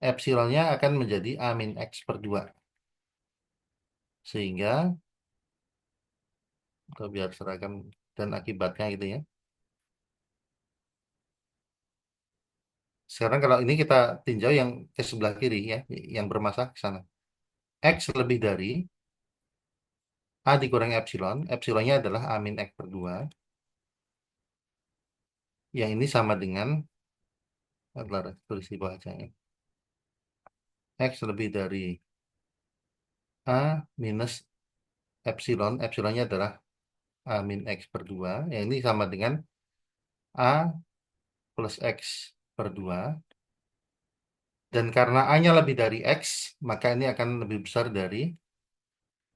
Epsilonnya akan menjadi A min X per 2. Sehingga, atau biar seragam dan akibatnya gitu ya. Sekarang kalau ini kita tinjau yang ke sebelah kiri ya, yang bermasalah ke sana. X lebih dari A dikurangi epsilon, epsilonnya adalah A min X per 2, yang ini sama dengan, adalah tulis di bawah aja ya. X lebih dari A minus epsilon, epsilonnya adalah A min X per 2, yang ini sama dengan A plus X per 2, dan karena A-nya lebih dari X, maka ini akan lebih besar dari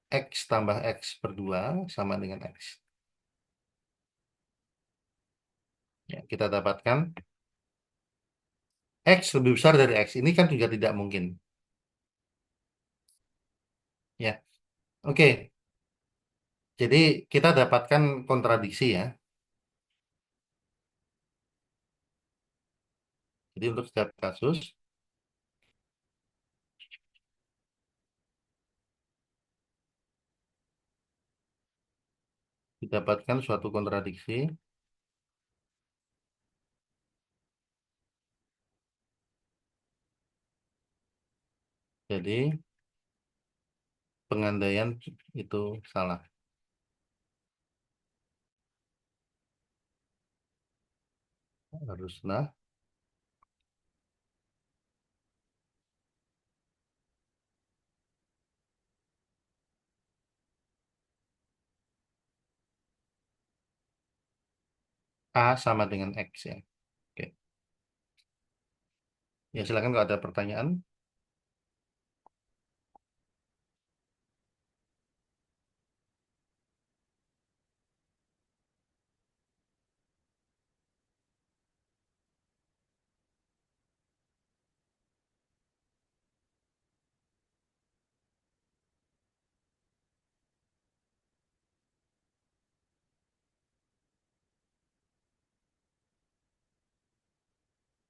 X tambah X per 2 sama dengan X. Ya, kita dapatkan X lebih besar dari X. Ini kan juga tidak mungkin. Ya, oke. Jadi kita dapatkan kontradiksi ya. Jadi untuk setiap kasus didapatkan suatu kontradiksi. Jadi pengandaian itu salah. Haruslah A sama dengan X ya. Oke. Ya silakan kalau ada pertanyaan.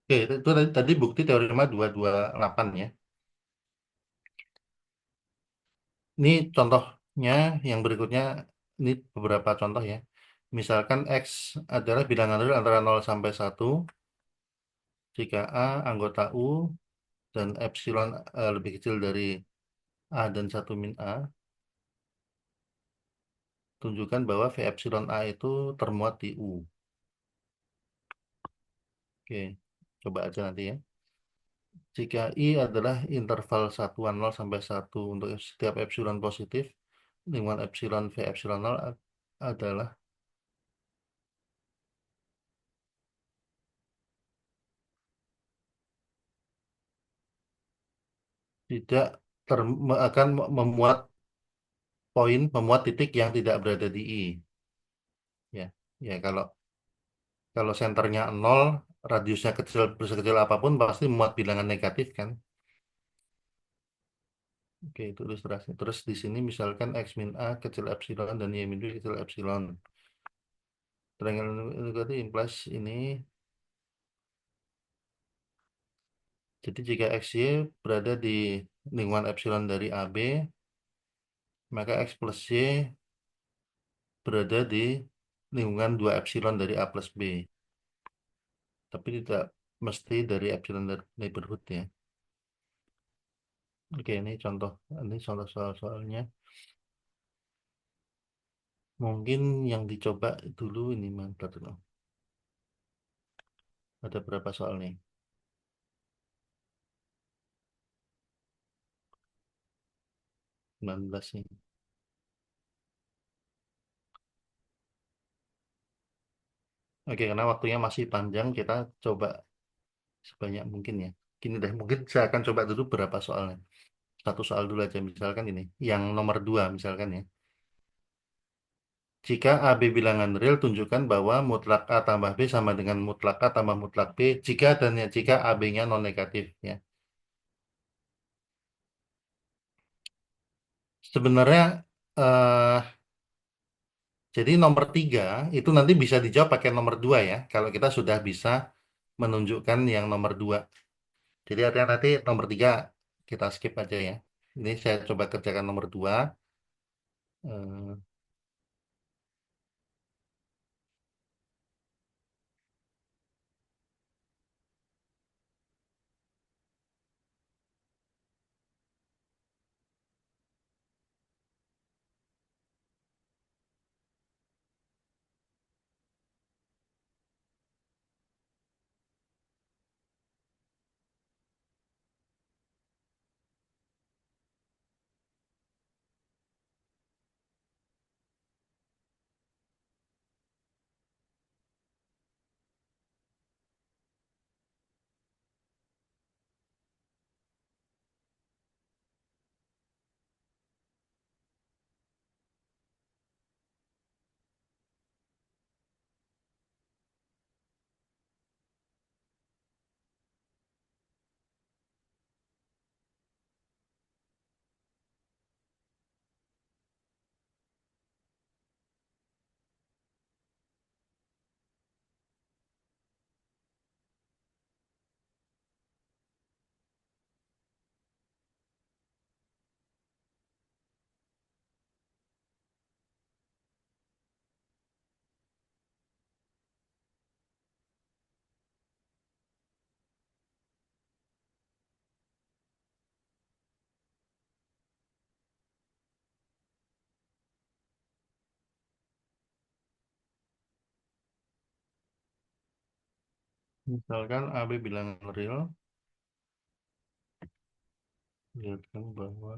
Oke, itu tadi bukti teorema 228 ya. Ini contohnya yang berikutnya, ini beberapa contoh ya. Misalkan X adalah bilangan real antara 0 sampai 1. Jika A anggota U dan epsilon lebih kecil dari A dan 1 min A, tunjukkan bahwa V epsilon A itu termuat di U. Oke, coba aja nanti ya. Jika I adalah interval satuan 0 sampai 1 untuk setiap epsilon positif, lingkungan epsilon V epsilon 0 adalah tidak akan memuat memuat titik yang tidak berada di I. Ya, ya kalau senternya 0, radiusnya kecil sekecil apapun pasti memuat bilangan negatif kan. Oke, itu ilustrasi. Terus di sini misalkan X min A kecil epsilon dan Y min B kecil epsilon. Triangle inequality implies ini. Jadi jika XY berada di lingkungan epsilon dari AB, maka X plus Y berada di lingkungan 2 epsilon dari A plus B. Tapi tidak mesti dari epsilon dari neighborhood ya. Oke, ini contoh soal-soalnya. Mungkin yang dicoba dulu ini mantap dulu. Ada berapa soal nih? 19 nih. Oke, karena waktunya masih panjang, kita coba sebanyak mungkin ya. Gini deh, mungkin saya akan coba dulu berapa soalnya. Satu soal dulu aja, misalkan ini. Yang nomor 2 misalkan ya. Jika AB bilangan real, tunjukkan bahwa mutlak A tambah B sama dengan mutlak A tambah mutlak B jika dan ya jika AB-nya non negatif ya. Sebenarnya eh, jadi nomor 3 itu nanti bisa dijawab pakai nomor 2 ya. Kalau kita sudah bisa menunjukkan yang nomor 2. Jadi artinya nanti nomor 3 kita skip aja ya. Ini saya coba kerjakan nomor 2. Eh, Misalkan AB bilangan real, lihatkan bahwa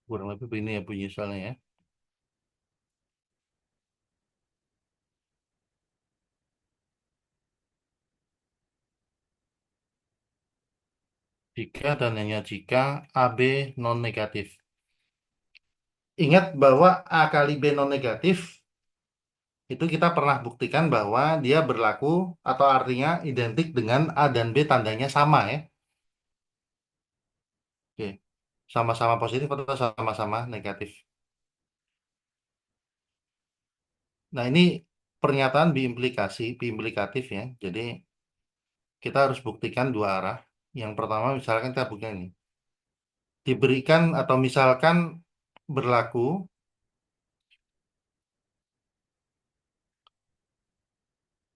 kurang lebih begini ya bunyi soalnya ya. Jika dan hanya jika AB non negatif. Ingat bahwa A kali B non negatif itu kita pernah buktikan bahwa dia berlaku atau artinya identik dengan A dan B tandanya sama ya. Oke. Sama-sama positif atau sama-sama negatif. Nah, ini pernyataan biimplikasi, biimplikatif ya. Jadi kita harus buktikan dua arah. Yang pertama misalkan kita buktikan ini. Diberikan atau misalkan berlaku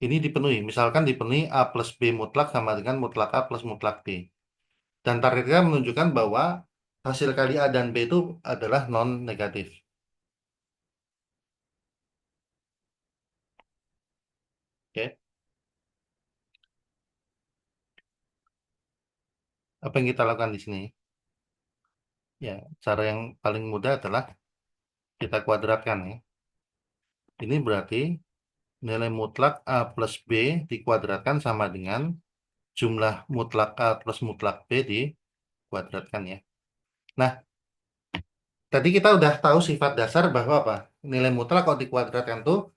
ini dipenuhi. Misalkan dipenuhi A plus B mutlak sama dengan mutlak A plus mutlak B. Dan targetnya menunjukkan bahwa hasil kali A dan B itu adalah non negatif. Oke. Apa yang kita lakukan di sini? Ya, cara yang paling mudah adalah kita kuadratkan ya. Ini berarti nilai mutlak A plus B dikuadratkan sama dengan jumlah mutlak A plus mutlak B dikuadratkan ya. Nah, tadi kita udah tahu sifat dasar bahwa apa? Nilai mutlak kalau dikuadratkan tuh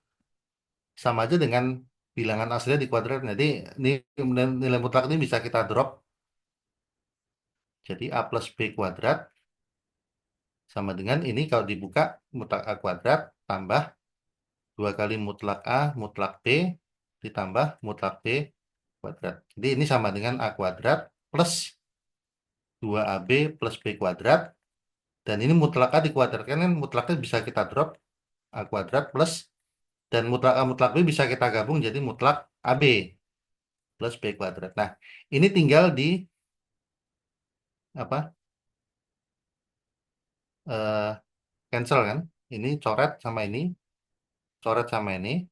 sama aja dengan bilangan aslinya dikuadratkan. Jadi ini nilai mutlak ini bisa kita drop. Jadi A plus B kuadrat sama dengan ini kalau dibuka mutlak A kuadrat tambah 2 kali mutlak A mutlak B ditambah mutlak B kuadrat. Jadi ini sama dengan A kuadrat plus 2AB plus B kuadrat. Dan ini mutlak A dikuadratkan kan mutlaknya bisa kita drop A kuadrat plus dan mutlak A mutlak B bisa kita gabung jadi mutlak AB plus B kuadrat. Nah, ini tinggal di apa? eh, Cancel kan? Ini coret sama ini, coret sama ini.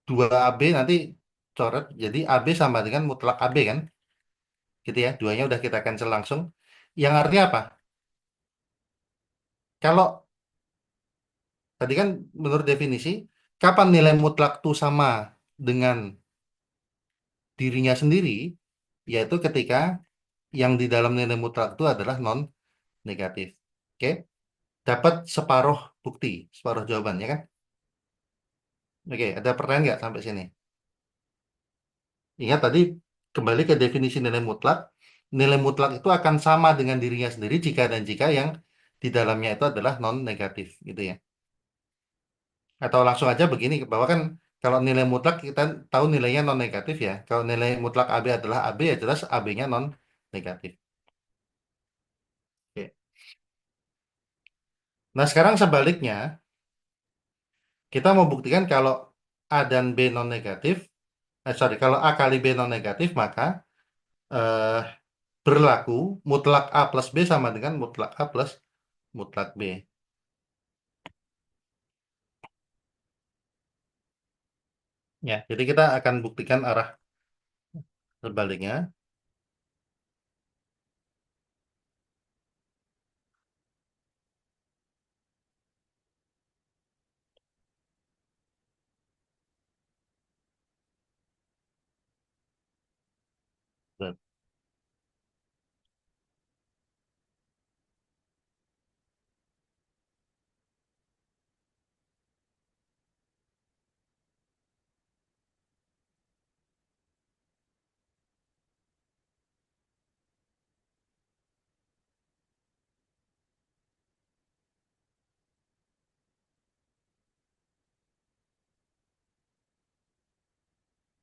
2AB nanti coret jadi AB sama dengan mutlak AB kan? Gitu ya. Duanya udah kita cancel langsung. Yang artinya apa? Kalau tadi kan menurut definisi, kapan nilai mutlak itu sama dengan dirinya sendiri, yaitu ketika yang di dalam nilai mutlak itu adalah non negatif. Oke, dapat separuh bukti, separuh jawabannya kan? Oke, ada pertanyaan nggak sampai sini? Ingat tadi kembali ke definisi nilai mutlak. Nilai mutlak itu akan sama dengan dirinya sendiri jika dan jika yang di dalamnya itu adalah non negatif, gitu ya. Atau langsung aja begini, bahwa kan kalau nilai mutlak kita tahu nilainya non negatif ya. Kalau nilai mutlak AB adalah AB ya jelas AB-nya non negatif. Oke. Nah, sekarang sebaliknya, kita mau buktikan kalau A dan B non negatif, kalau A kali B non negatif, maka eh, berlaku mutlak A plus B sama dengan mutlak A plus mutlak B. Ya, jadi kita akan buktikan arah sebaliknya.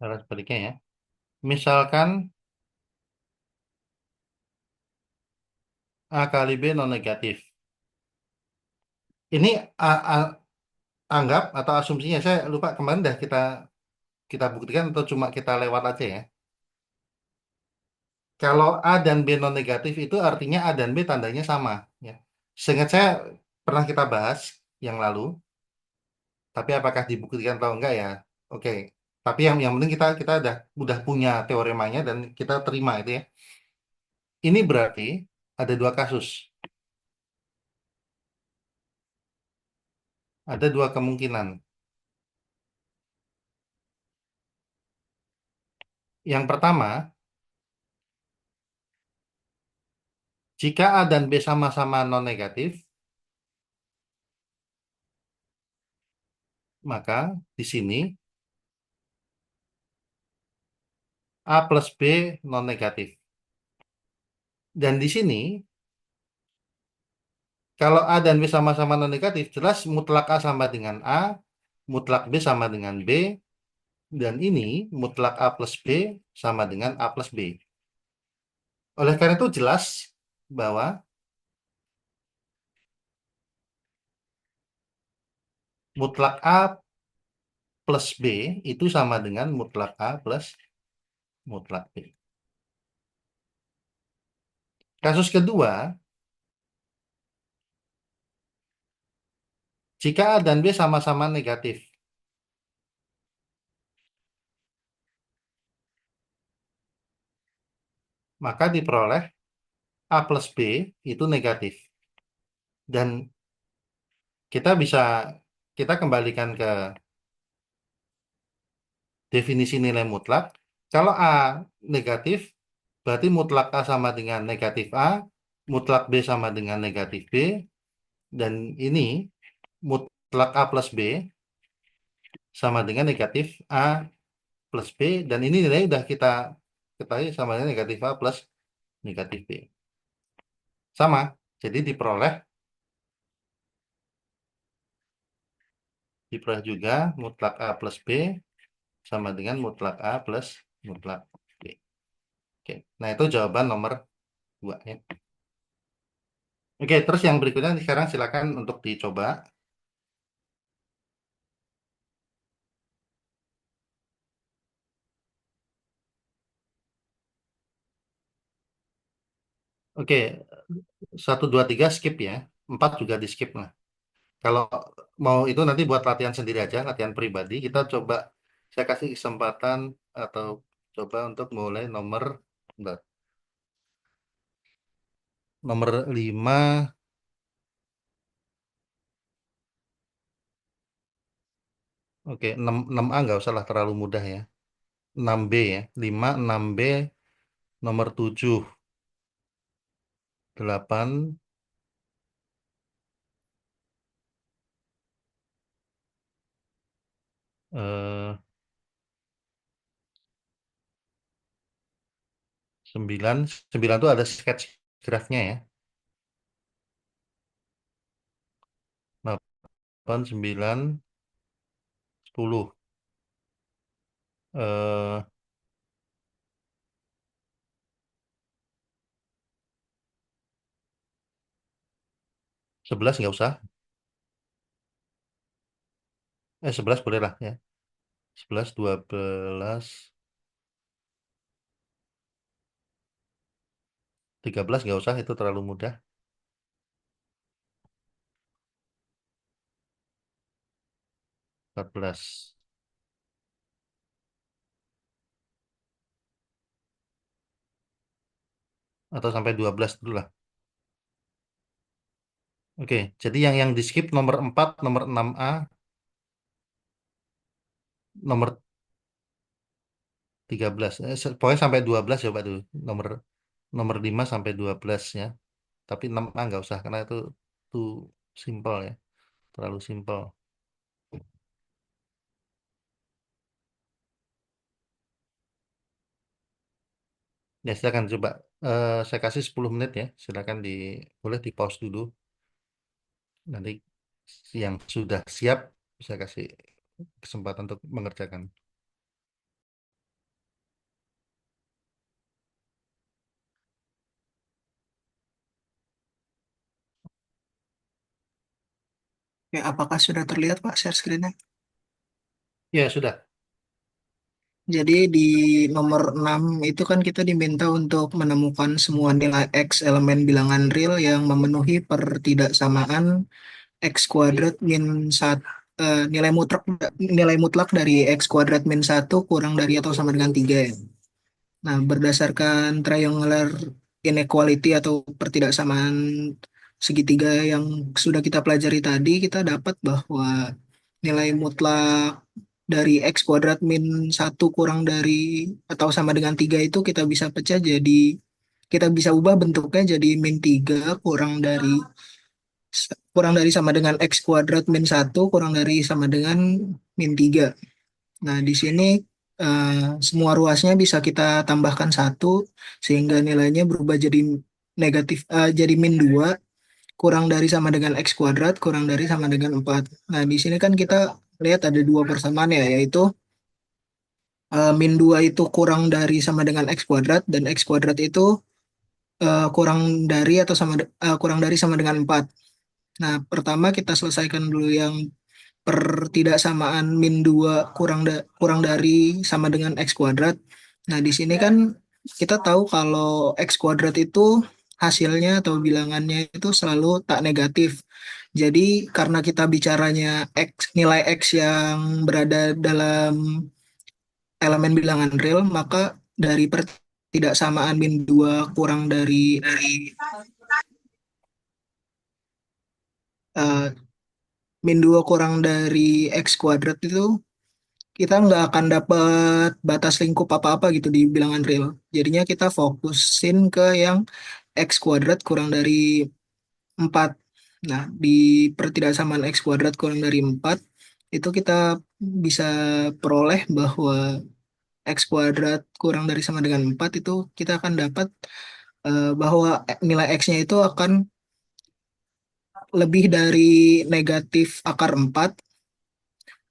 Arah sebaliknya ya. Misalkan A kali B non negatif. Ini anggap atau asumsinya saya lupa kemarin dah kita kita buktikan atau cuma kita lewat aja ya. Kalau A dan B non negatif itu artinya A dan B tandanya sama ya. Seingat saya pernah kita bahas yang lalu Tapi apakah dibuktikan atau enggak ya? Oke. Tapi yang penting kita kita udah punya teoremanya dan kita terima itu ya. Ini berarti ada dua kasus, ada dua kemungkinan. Yang pertama, jika A dan B sama-sama non negatif, maka di sini A plus B non negatif. Dan di sini kalau A dan B sama-sama non negatif, jelas mutlak A sama dengan A, mutlak B sama dengan B, dan ini mutlak A plus B sama dengan A plus B. Oleh karena itu jelas bahwa mutlak A plus B itu sama dengan mutlak A plus mutlak B. Kasus kedua, jika A dan B sama-sama negatif, maka diperoleh A plus B itu negatif. Dan kita bisa, kita kembalikan ke definisi nilai mutlak. Kalau A negatif, berarti mutlak A sama dengan negatif A, mutlak B sama dengan negatif B, dan ini mutlak A plus B sama dengan negatif A plus B, dan ini nilai udah kita ketahui sama dengan negatif A plus negatif B. Sama, jadi diperoleh juga mutlak A plus B sama dengan mutlak A plus mutlak B. Oke, nah itu jawaban nomor 2 ya. Oke, terus yang berikutnya sekarang silakan untuk dicoba. Oke, satu, dua, tiga skip ya. Empat juga di skip lah. Kalau mau itu nanti buat latihan sendiri aja, latihan pribadi. Kita coba, saya kasih kesempatan atau coba untuk mulai bentar, nomor 5. Oke, 6A nggak usah lah terlalu mudah ya. 6B ya, 5, 6B, nomor 7, 8, 9. 9 itu ada sketch graphnya ya. 8, 9, 10. 11 nggak usah. 11 boleh lah ya. 11, 12, 13 nggak usah, itu terlalu mudah. 14 atau sampai 12 dulu lah. Oke, jadi yang di skip nomor 4, nomor 6A, nomor 13. Pokoknya sampai 12 coba dulu. Nomor nomor 5 sampai 12 ya. Tapi 6A nggak usah karena itu simple ya. Terlalu simple. Ya, silakan coba. Saya kasih 10 menit ya. Silakan boleh di pause dulu. Nanti yang sudah siap saya kasih kesempatan untuk mengerjakan.
Ya, apakah sudah terlihat Pak share screen-nya?
Ya, sudah.
Jadi di nomor 6 itu kan kita diminta untuk menemukan semua nilai X elemen bilangan real yang memenuhi pertidaksamaan X kuadrat min 1 nilai mutlak dari x kuadrat min satu kurang dari atau sama dengan 3 ya. Nah, berdasarkan triangular inequality atau pertidaksamaan segitiga yang sudah kita pelajari tadi, kita dapat bahwa nilai mutlak dari x kuadrat min satu kurang dari atau sama dengan 3 itu kita bisa pecah jadi, kita bisa ubah bentuknya jadi min 3 kurang dari sama dengan x kuadrat min satu kurang dari sama dengan min 3. Nah, di sini semua ruasnya bisa kita tambahkan satu sehingga nilainya berubah jadi jadi min 2 kurang dari sama dengan x kuadrat kurang dari sama dengan 4. Nah, di sini kan kita lihat ada dua persamaan ya, yaitu min 2 itu kurang dari sama dengan x kuadrat dan x kuadrat itu kurang dari sama dengan 4. Nah, pertama kita selesaikan dulu yang pertidaksamaan min 2 kurang dari sama dengan x kuadrat. Nah, di sini kan kita tahu kalau x kuadrat itu hasilnya atau bilangannya itu selalu tak negatif. Jadi karena kita bicaranya nilai x yang berada dalam elemen bilangan real, maka dari pertidaksamaan min 2 kurang dari eh, min 2 kurang dari x kuadrat itu kita nggak akan dapat batas lingkup apa-apa gitu di bilangan real. Jadinya kita fokusin ke yang x kuadrat kurang dari 4. Nah, di pertidaksamaan x kuadrat kurang dari 4 itu kita bisa peroleh bahwa x kuadrat kurang dari sama dengan 4 itu kita akan dapat bahwa nilai x-nya itu akan lebih dari negatif akar 4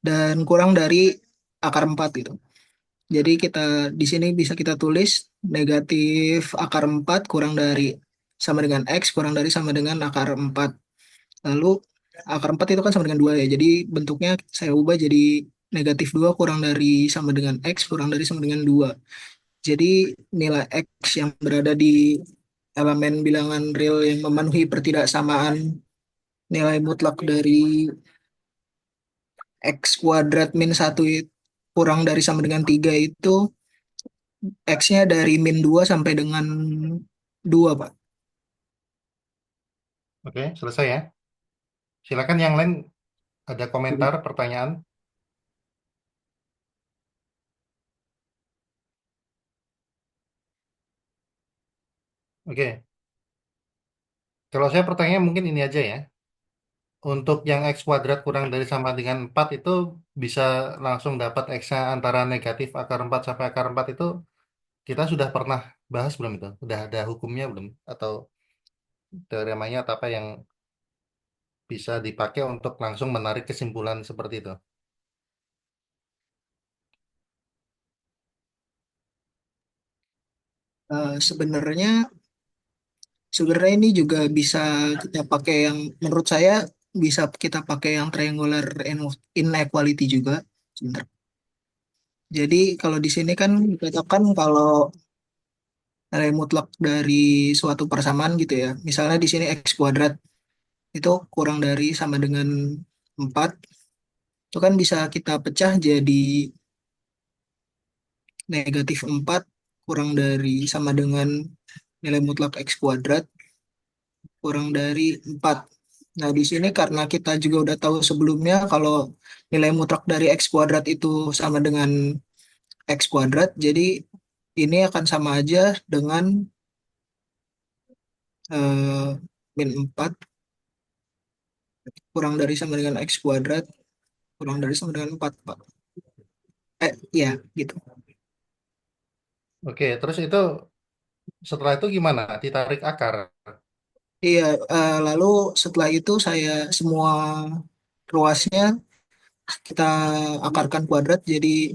dan kurang dari akar 4 gitu. Jadi kita di sini bisa kita tulis negatif akar 4 kurang dari sama dengan x kurang dari sama dengan akar 4. Lalu akar 4 itu kan sama dengan 2 ya. Jadi bentuknya saya ubah jadi negatif 2 kurang dari sama dengan x kurang dari sama dengan 2. Jadi nilai x yang berada di elemen bilangan real yang memenuhi pertidaksamaan nilai mutlak dari x kuadrat min satu kurang dari sama dengan 3 itu X-nya dari min 2 sampai dengan 2 Pak.
Oke, selesai ya. Silakan yang lain ada komentar, pertanyaan. Oke, kalau saya pertanyaan mungkin ini aja ya. Untuk yang X kuadrat kurang dari sama dengan 4 itu bisa langsung dapat X-nya antara negatif akar 4 sampai akar 4 itu kita sudah pernah bahas belum itu? Udah ada hukumnya belum? Atau teoremanya atau apa yang bisa dipakai untuk langsung menarik kesimpulan seperti itu?
Sebenarnya sebenarnya ini juga bisa kita pakai yang menurut saya bisa kita pakai yang triangular inequality juga. Sebentar. Jadi kalau di sini kan dikatakan kalau nilai mutlak dari suatu persamaan gitu ya. Misalnya di sini x kuadrat itu kurang dari sama dengan 4. Itu kan bisa kita pecah jadi negatif 4 kurang dari sama dengan nilai mutlak x kuadrat kurang dari 4. Nah, di sini karena kita juga udah tahu sebelumnya kalau nilai mutlak dari x kuadrat itu sama dengan x kuadrat, jadi ini akan sama aja dengan min 4 kurang dari sama dengan x kuadrat kurang dari sama dengan 4, Pak. Ya, gitu.
Oke, terus itu setelah itu gimana? Ditarik akar.
Iya, lalu setelah itu saya semua ruasnya kita akarkan kuadrat jadi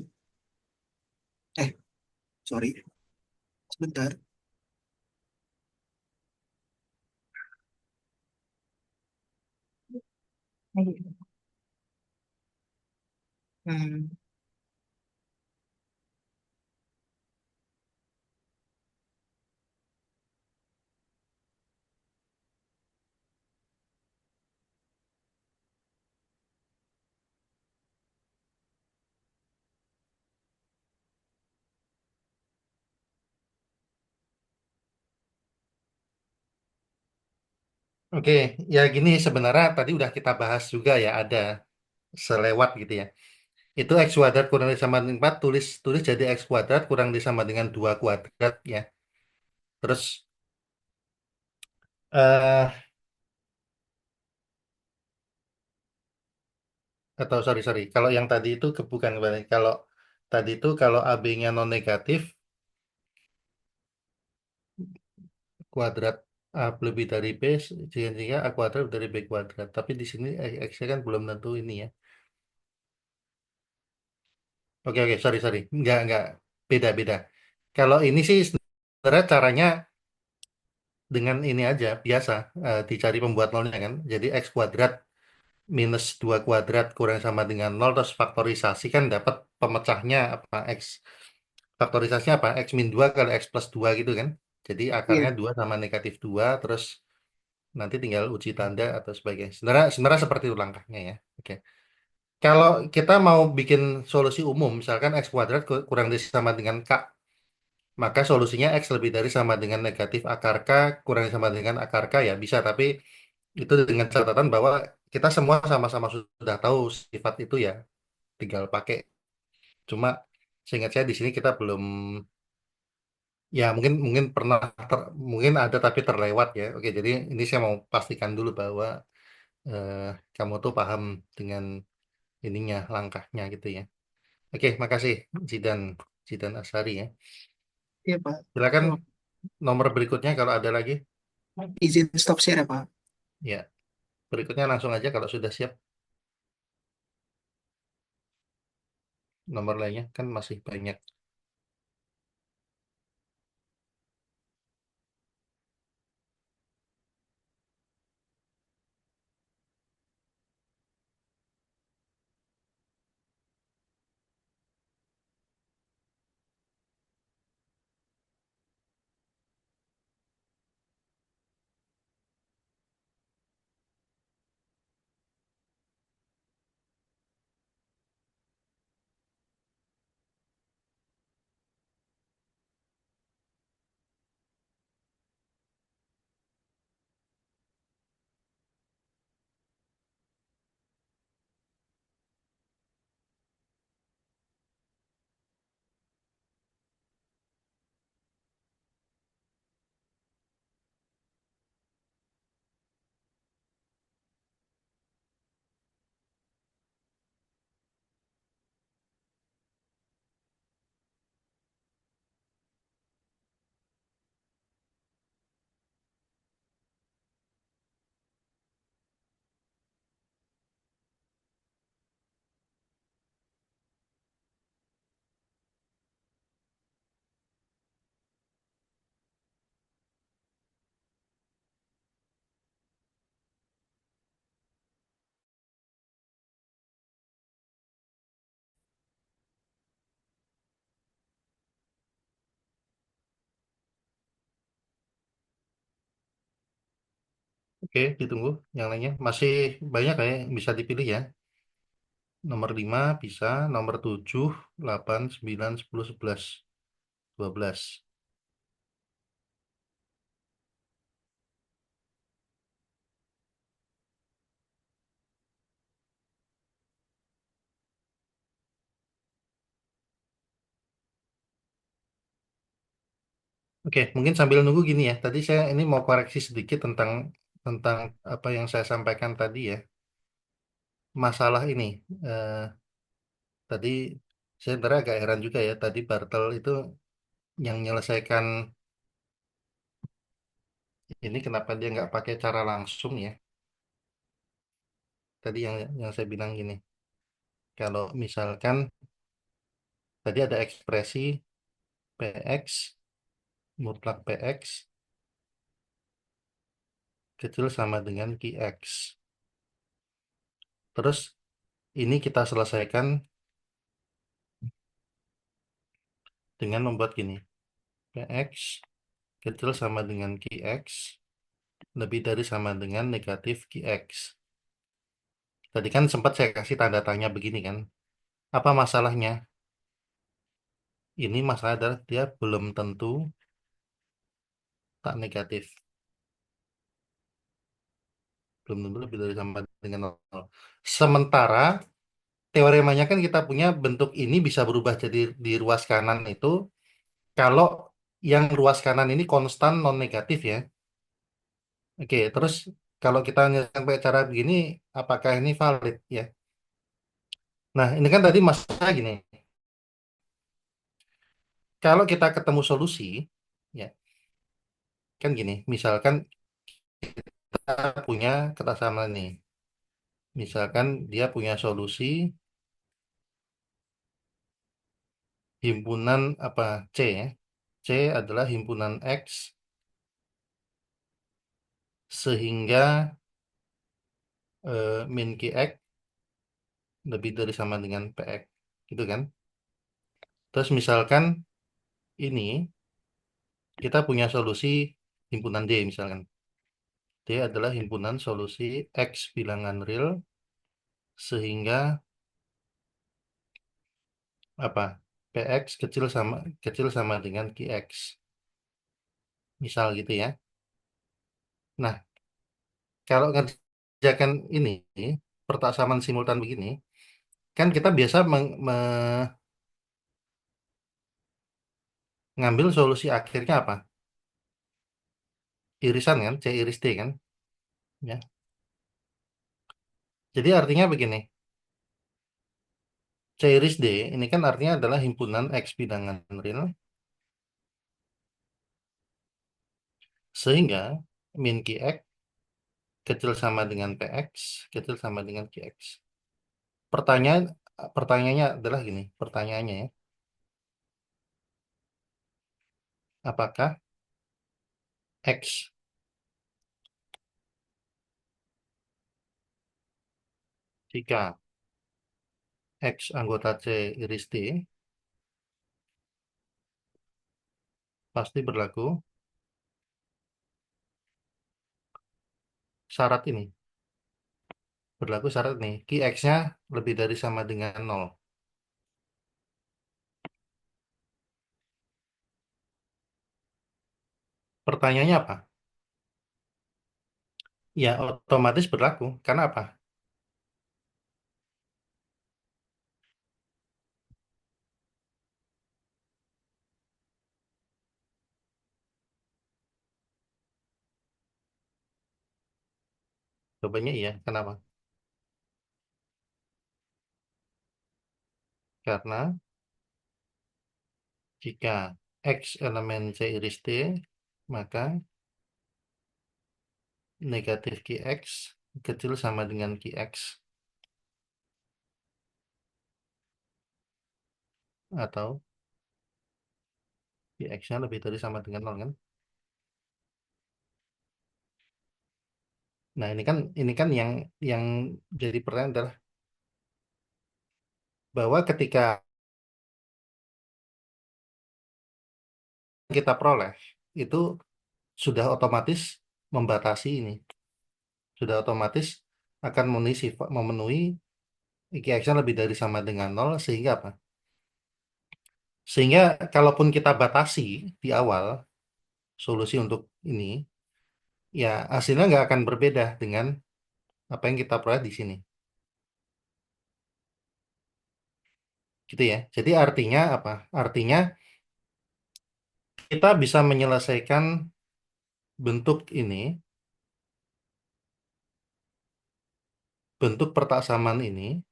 eh sorry sebentar. Hmm,
Oke, ya gini sebenarnya tadi udah kita bahas juga ya ada selewat gitu ya. Itu X kuadrat kurang disama dengan 4, tulis tulis jadi X kuadrat kurang disama dengan 2 kuadrat ya. Terus eh atau sorry, kalau yang tadi itu bukan kembali. Kalau tadi itu kalau AB-nya non negatif, kuadrat A lebih dari B, sehingga A kuadrat lebih dari B kuadrat. Tapi di sini X-nya kan belum tentu ini ya. Oke, sorry. Nggak. Beda. Kalau ini sih sebenarnya caranya dengan ini aja, biasa. Dicari pembuat nolnya kan. Jadi X kuadrat minus 2 kuadrat kurang sama dengan nol, terus faktorisasi kan dapat pemecahnya apa, X. Faktorisasinya apa? X min 2 kali X plus 2 gitu kan. Jadi akarnya
Iya,
2 sama negatif 2 terus nanti tinggal uji tanda atau sebagainya. Sebenarnya seperti itu langkahnya ya. Oke. Kalau kita mau bikin solusi umum, misalkan X kuadrat kurang dari sama dengan K, maka solusinya X lebih dari sama dengan negatif akar K kurang sama dengan akar K ya bisa, tapi itu dengan catatan bahwa kita semua sama-sama sudah tahu sifat itu ya, tinggal pakai. Cuma seingat saya di sini kita belum, ya mungkin mungkin pernah mungkin ada tapi terlewat ya. Oke, jadi ini saya mau pastikan dulu bahwa eh, kamu tuh paham dengan ininya langkahnya gitu ya. Oke, makasih Zidan Zidan Asari ya.
iya Pak.
Silakan
Oh,
nomor berikutnya kalau ada lagi.
izin stop share ya Pak.
Ya, berikutnya langsung aja kalau sudah siap nomor lainnya kan masih banyak. Oke, ditunggu. Yang lainnya masih banyak kayak yang bisa dipilih ya. Nomor 5 bisa, nomor 7, 8, 9, 10, 11, 12. Oke, mungkin sambil nunggu gini ya. Tadi saya ini mau koreksi sedikit tentang tentang apa yang saya sampaikan tadi ya. Masalah ini eh, tadi saya sebenarnya agak heran juga ya. Tadi Bartel itu yang menyelesaikan ini kenapa dia nggak pakai cara langsung ya? Tadi yang saya bilang gini. Kalau misalkan tadi ada ekspresi PX mutlak PX kecil sama dengan QX. Terus ini kita selesaikan dengan membuat gini. PX kecil sama dengan QX lebih dari sama dengan negatif QX. Tadi kan sempat saya kasih tanda tanya begini kan. Apa masalahnya? Ini masalah adalah dia belum tentu tak negatif. belum tentu lebih dari sama dengan nol. Sementara teoremanya kan kita punya bentuk ini bisa berubah jadi di ruas kanan itu kalau yang ruas kanan ini konstan non negatif ya. Oke, terus kalau kita sampai cara begini, apakah ini valid ya? Nah, ini kan tadi masalah gini. Kalau kita ketemu solusi, ya kan gini. Misalkan kita punya kesamaan nih. Misalkan dia punya solusi himpunan apa C ya. C adalah himpunan X sehingga min QX lebih dari sama dengan PX. Gitu kan? Terus misalkan ini kita punya solusi himpunan D misalkan. D adalah himpunan solusi X bilangan real sehingga apa? PX kecil sama dengan QX. Misal gitu ya. Nah, kalau ngerjakan ini pertasaman simultan begini, kan kita biasa ngambil solusi akhirnya apa? Irisan kan, C iris D kan? Ya. Jadi artinya begini, C iris D ini kan artinya adalah himpunan X bilangan real sehingga min QX kecil sama dengan PX kecil sama dengan QX. Pertanyaan pertanyaannya adalah gini, pertanyaannya ya, apakah X jika X anggota C iris D pasti berlaku syarat ini, berlaku syarat ini, QX-nya lebih dari sama dengan nol. Pertanyaannya apa? Ya, otomatis berlaku. Karena apa? Jawabannya iya. Kenapa? Karena jika X elemen C iris D, maka negatif QX kecil sama dengan QX. Atau QX-nya lebih dari sama dengan nol kan? Nah, ini kan yang jadi pertanyaan adalah bahwa ketika kita peroleh itu sudah otomatis membatasi ini, sudah otomatis akan memenuhi QX-nya lebih dari sama dengan nol sehingga apa? Sehingga kalaupun kita batasi di awal solusi untuk ini, ya hasilnya nggak akan berbeda dengan apa yang kita peroleh di sini. Gitu ya. Jadi artinya apa? Artinya kita bisa menyelesaikan bentuk ini, bentuk pertaksaman ini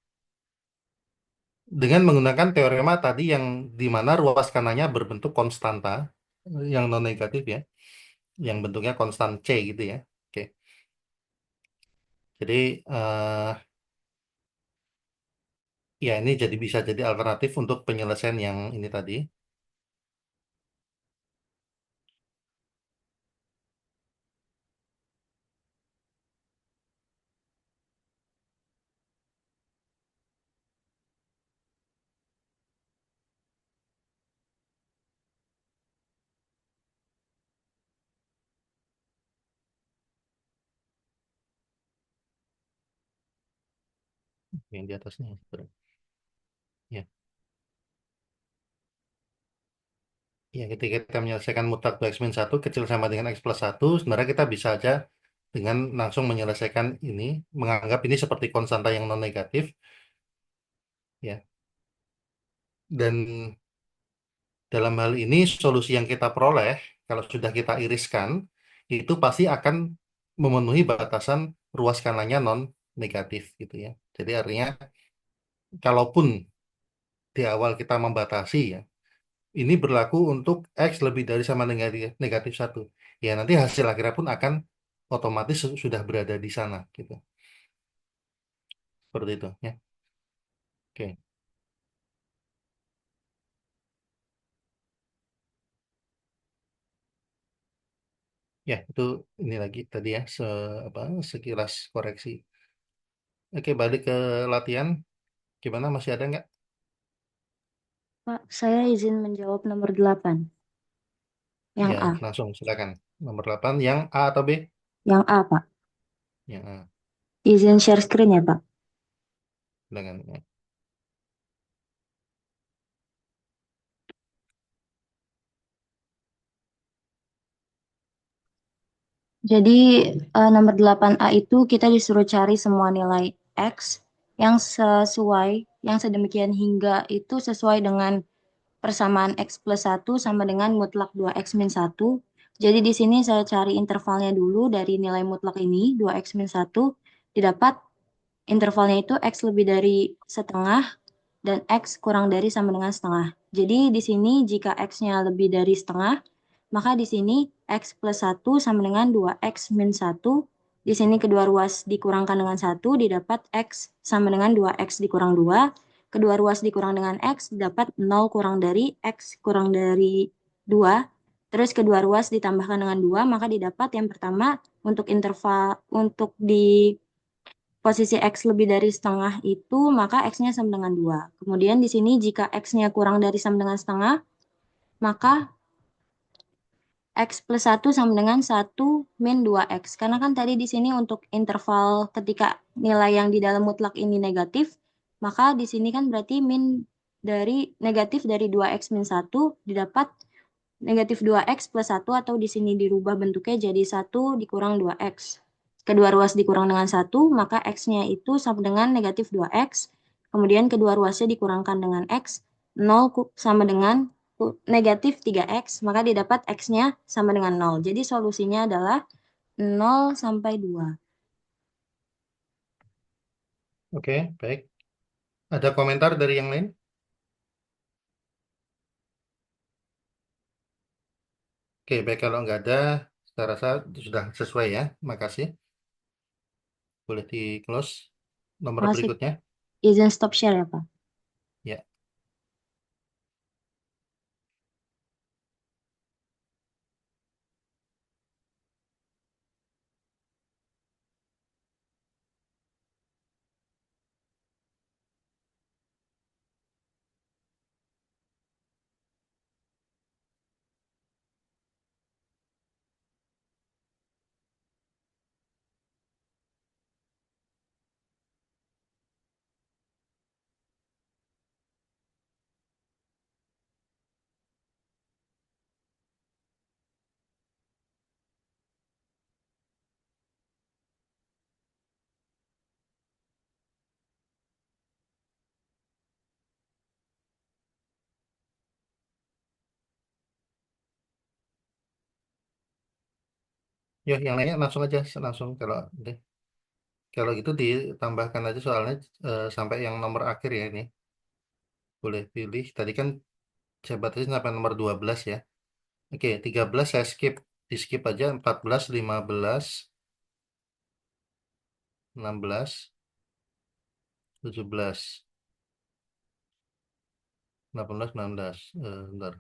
dengan menggunakan teorema tadi yang di mana ruas kanannya berbentuk konstanta yang non negatif ya, yang bentuknya konstan C gitu ya. Oke. Jadi ya ini jadi bisa jadi alternatif untuk penyelesaian yang ini tadi. Yang di atasnya. Ya. Ya, ketika kita menyelesaikan mutlak 2x min 1 kecil sama dengan x plus 1, sebenarnya kita bisa aja dengan langsung menyelesaikan ini, menganggap ini seperti konstanta yang non negatif, ya. Dan dalam hal ini solusi yang kita peroleh kalau sudah kita iriskan itu pasti akan memenuhi batasan ruas skalanya non negatif gitu ya. Jadi artinya kalaupun di awal kita membatasi ya, ini berlaku untuk X lebih dari sama negatif, negatif satu. Ya nanti hasil akhirnya pun akan otomatis sudah berada di sana gitu. Seperti itu ya. Oke. Ya, itu ini lagi tadi ya apa sekilas koreksi. Oke, balik ke latihan. Gimana masih ada nggak?
Pak, saya izin menjawab nomor 8, yang
Ya,
A.
langsung silakan. Nomor 8 yang A atau B?
Yang A, Pak.
Yang A.
Izin share screen ya, Pak.
Silakan. Ya.
Jadi nomor 8A itu kita disuruh cari semua nilai X yang sesuai, yang sedemikian hingga itu sesuai dengan persamaan X plus 1 sama dengan mutlak 2X min 1. Jadi di sini saya cari intervalnya dulu dari nilai mutlak ini, 2X min 1, didapat intervalnya itu X lebih dari setengah dan X kurang dari sama dengan setengah. Jadi di sini jika X-nya lebih dari setengah, maka di sini X plus 1 sama dengan 2X min 1. Di sini kedua ruas dikurangkan dengan 1, didapat X sama dengan 2X dikurang 2. Kedua ruas dikurang dengan X, didapat 0 kurang dari X kurang dari 2. Terus kedua ruas ditambahkan dengan 2, maka didapat yang pertama untuk interval, untuk di posisi X lebih dari setengah itu, maka X-nya sama dengan 2. Kemudian di sini jika X-nya kurang dari sama dengan setengah, maka X plus 1 sama dengan 1 min 2X. Karena kan tadi di sini untuk interval ketika nilai yang di dalam mutlak ini negatif, maka di sini kan berarti min dari negatif dari 2X min 1 didapat negatif 2X plus 1 atau di sini dirubah bentuknya jadi 1 dikurang 2X. Kedua ruas dikurang dengan 1, maka X-nya itu sama dengan negatif 2X. Kemudian kedua ruasnya dikurangkan dengan X, 0 sama dengan negatif 3X, maka didapat X-nya sama dengan 0. Jadi solusinya adalah 0 sampai 2.
Oke, baik. Ada komentar dari yang lain? Oke, baik kalau nggak ada, saya rasa sudah sesuai ya. Makasih. Boleh di close. Nomor
Masih
berikutnya.
izin stop share ya, Pak.
Ya, ya yang lainnya langsung aja, langsung kalau deh. Kalau gitu ditambahkan aja soalnya sampai yang nomor akhir ya ini. Boleh pilih. Tadi kan saya batasi sampai nomor 12 ya. Oke, 13 saya skip. Di skip aja 14, 15, 16, 17, 18, 19. Bentar.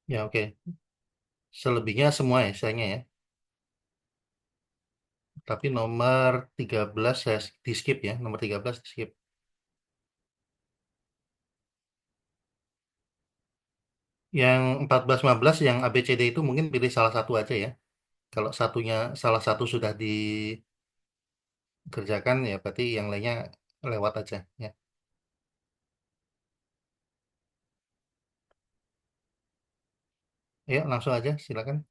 Ya oke. Selebihnya semua ya sayangnya ya. Tapi nomor 13 saya di skip ya. Nomor 13 di skip. Yang 14, 15, yang A, B, C, D itu mungkin pilih salah satu aja ya. Kalau salah satu sudah dikerjakan ya berarti yang lainnya lewat aja ya. Ayo langsung aja silakan.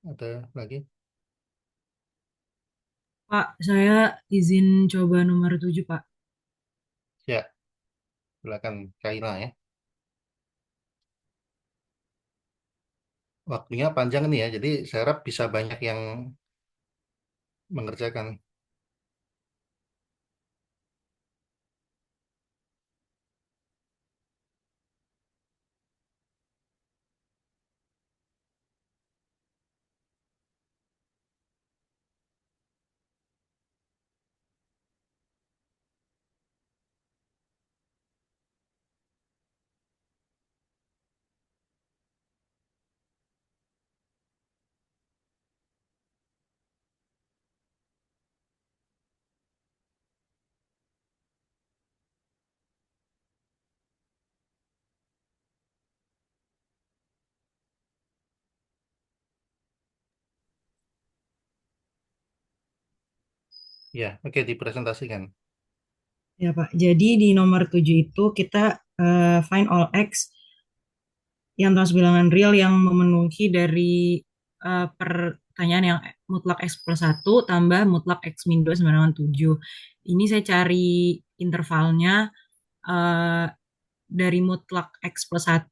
Ada lagi?
Pak, saya izin coba nomor 7, Pak.
Ya, silakan Kaila ya. Waktunya panjang nih ya, jadi saya harap bisa banyak yang mengerjakan. Ya, oke dipresentasikan.
Ya, Pak. Jadi di nomor 7 itu kita find all x yang termasuk bilangan real yang memenuhi dari pertanyaan yang mutlak x plus 1 tambah mutlak x min 2 sama dengan 7. Ini saya cari intervalnya eh, dari mutlak x plus 1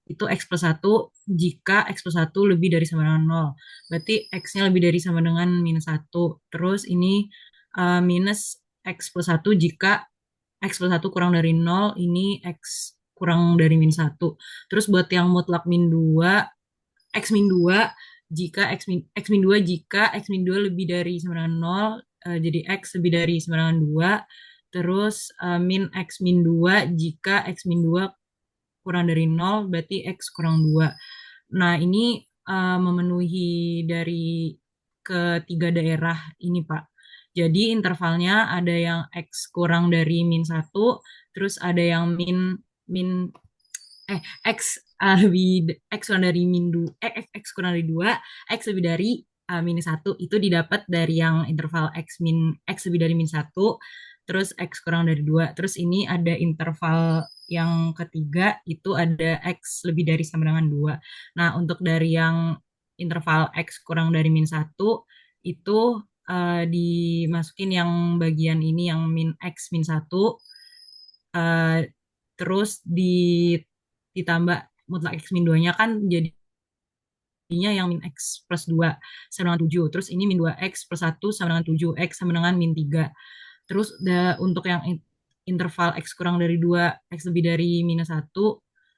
itu x plus 1 jika x plus 1 lebih dari sama dengan 0. Berarti x-nya lebih dari sama dengan minus 1. Terus ini minus x plus 1 jika x plus 1 kurang dari 0, ini x kurang dari min 1. Terus buat yang mutlak min 2, x min 2 jika x min 2 jika x min 2 lebih dari sama dengan 0, jadi x lebih dari sama dengan 2. Terus min x min 2 jika x min 2 kurang dari 0, berarti x kurang 2. Nah, ini memenuhi dari ketiga daerah ini, Pak. Jadi intervalnya ada yang x kurang dari min 1, terus ada yang min x lebih x kurang dari min 2, x kurang dari 2, x lebih dari minus 1 itu didapat dari yang interval x lebih dari min 1, terus x kurang dari 2. Terus ini ada interval yang ketiga itu ada x lebih dari sama dengan 2. Nah, untuk dari yang interval x kurang dari min 1 itu dimasukin yang bagian ini yang min x min 1, eh, terus ditambah mutlak x min 2-nya kan jadinya yang min x plus 2 sama dengan 7. Terus ini min 2x plus 1 sama dengan 7, x sama dengan min 3. Terus untuk yang interval x kurang dari 2, x lebih dari minus 1,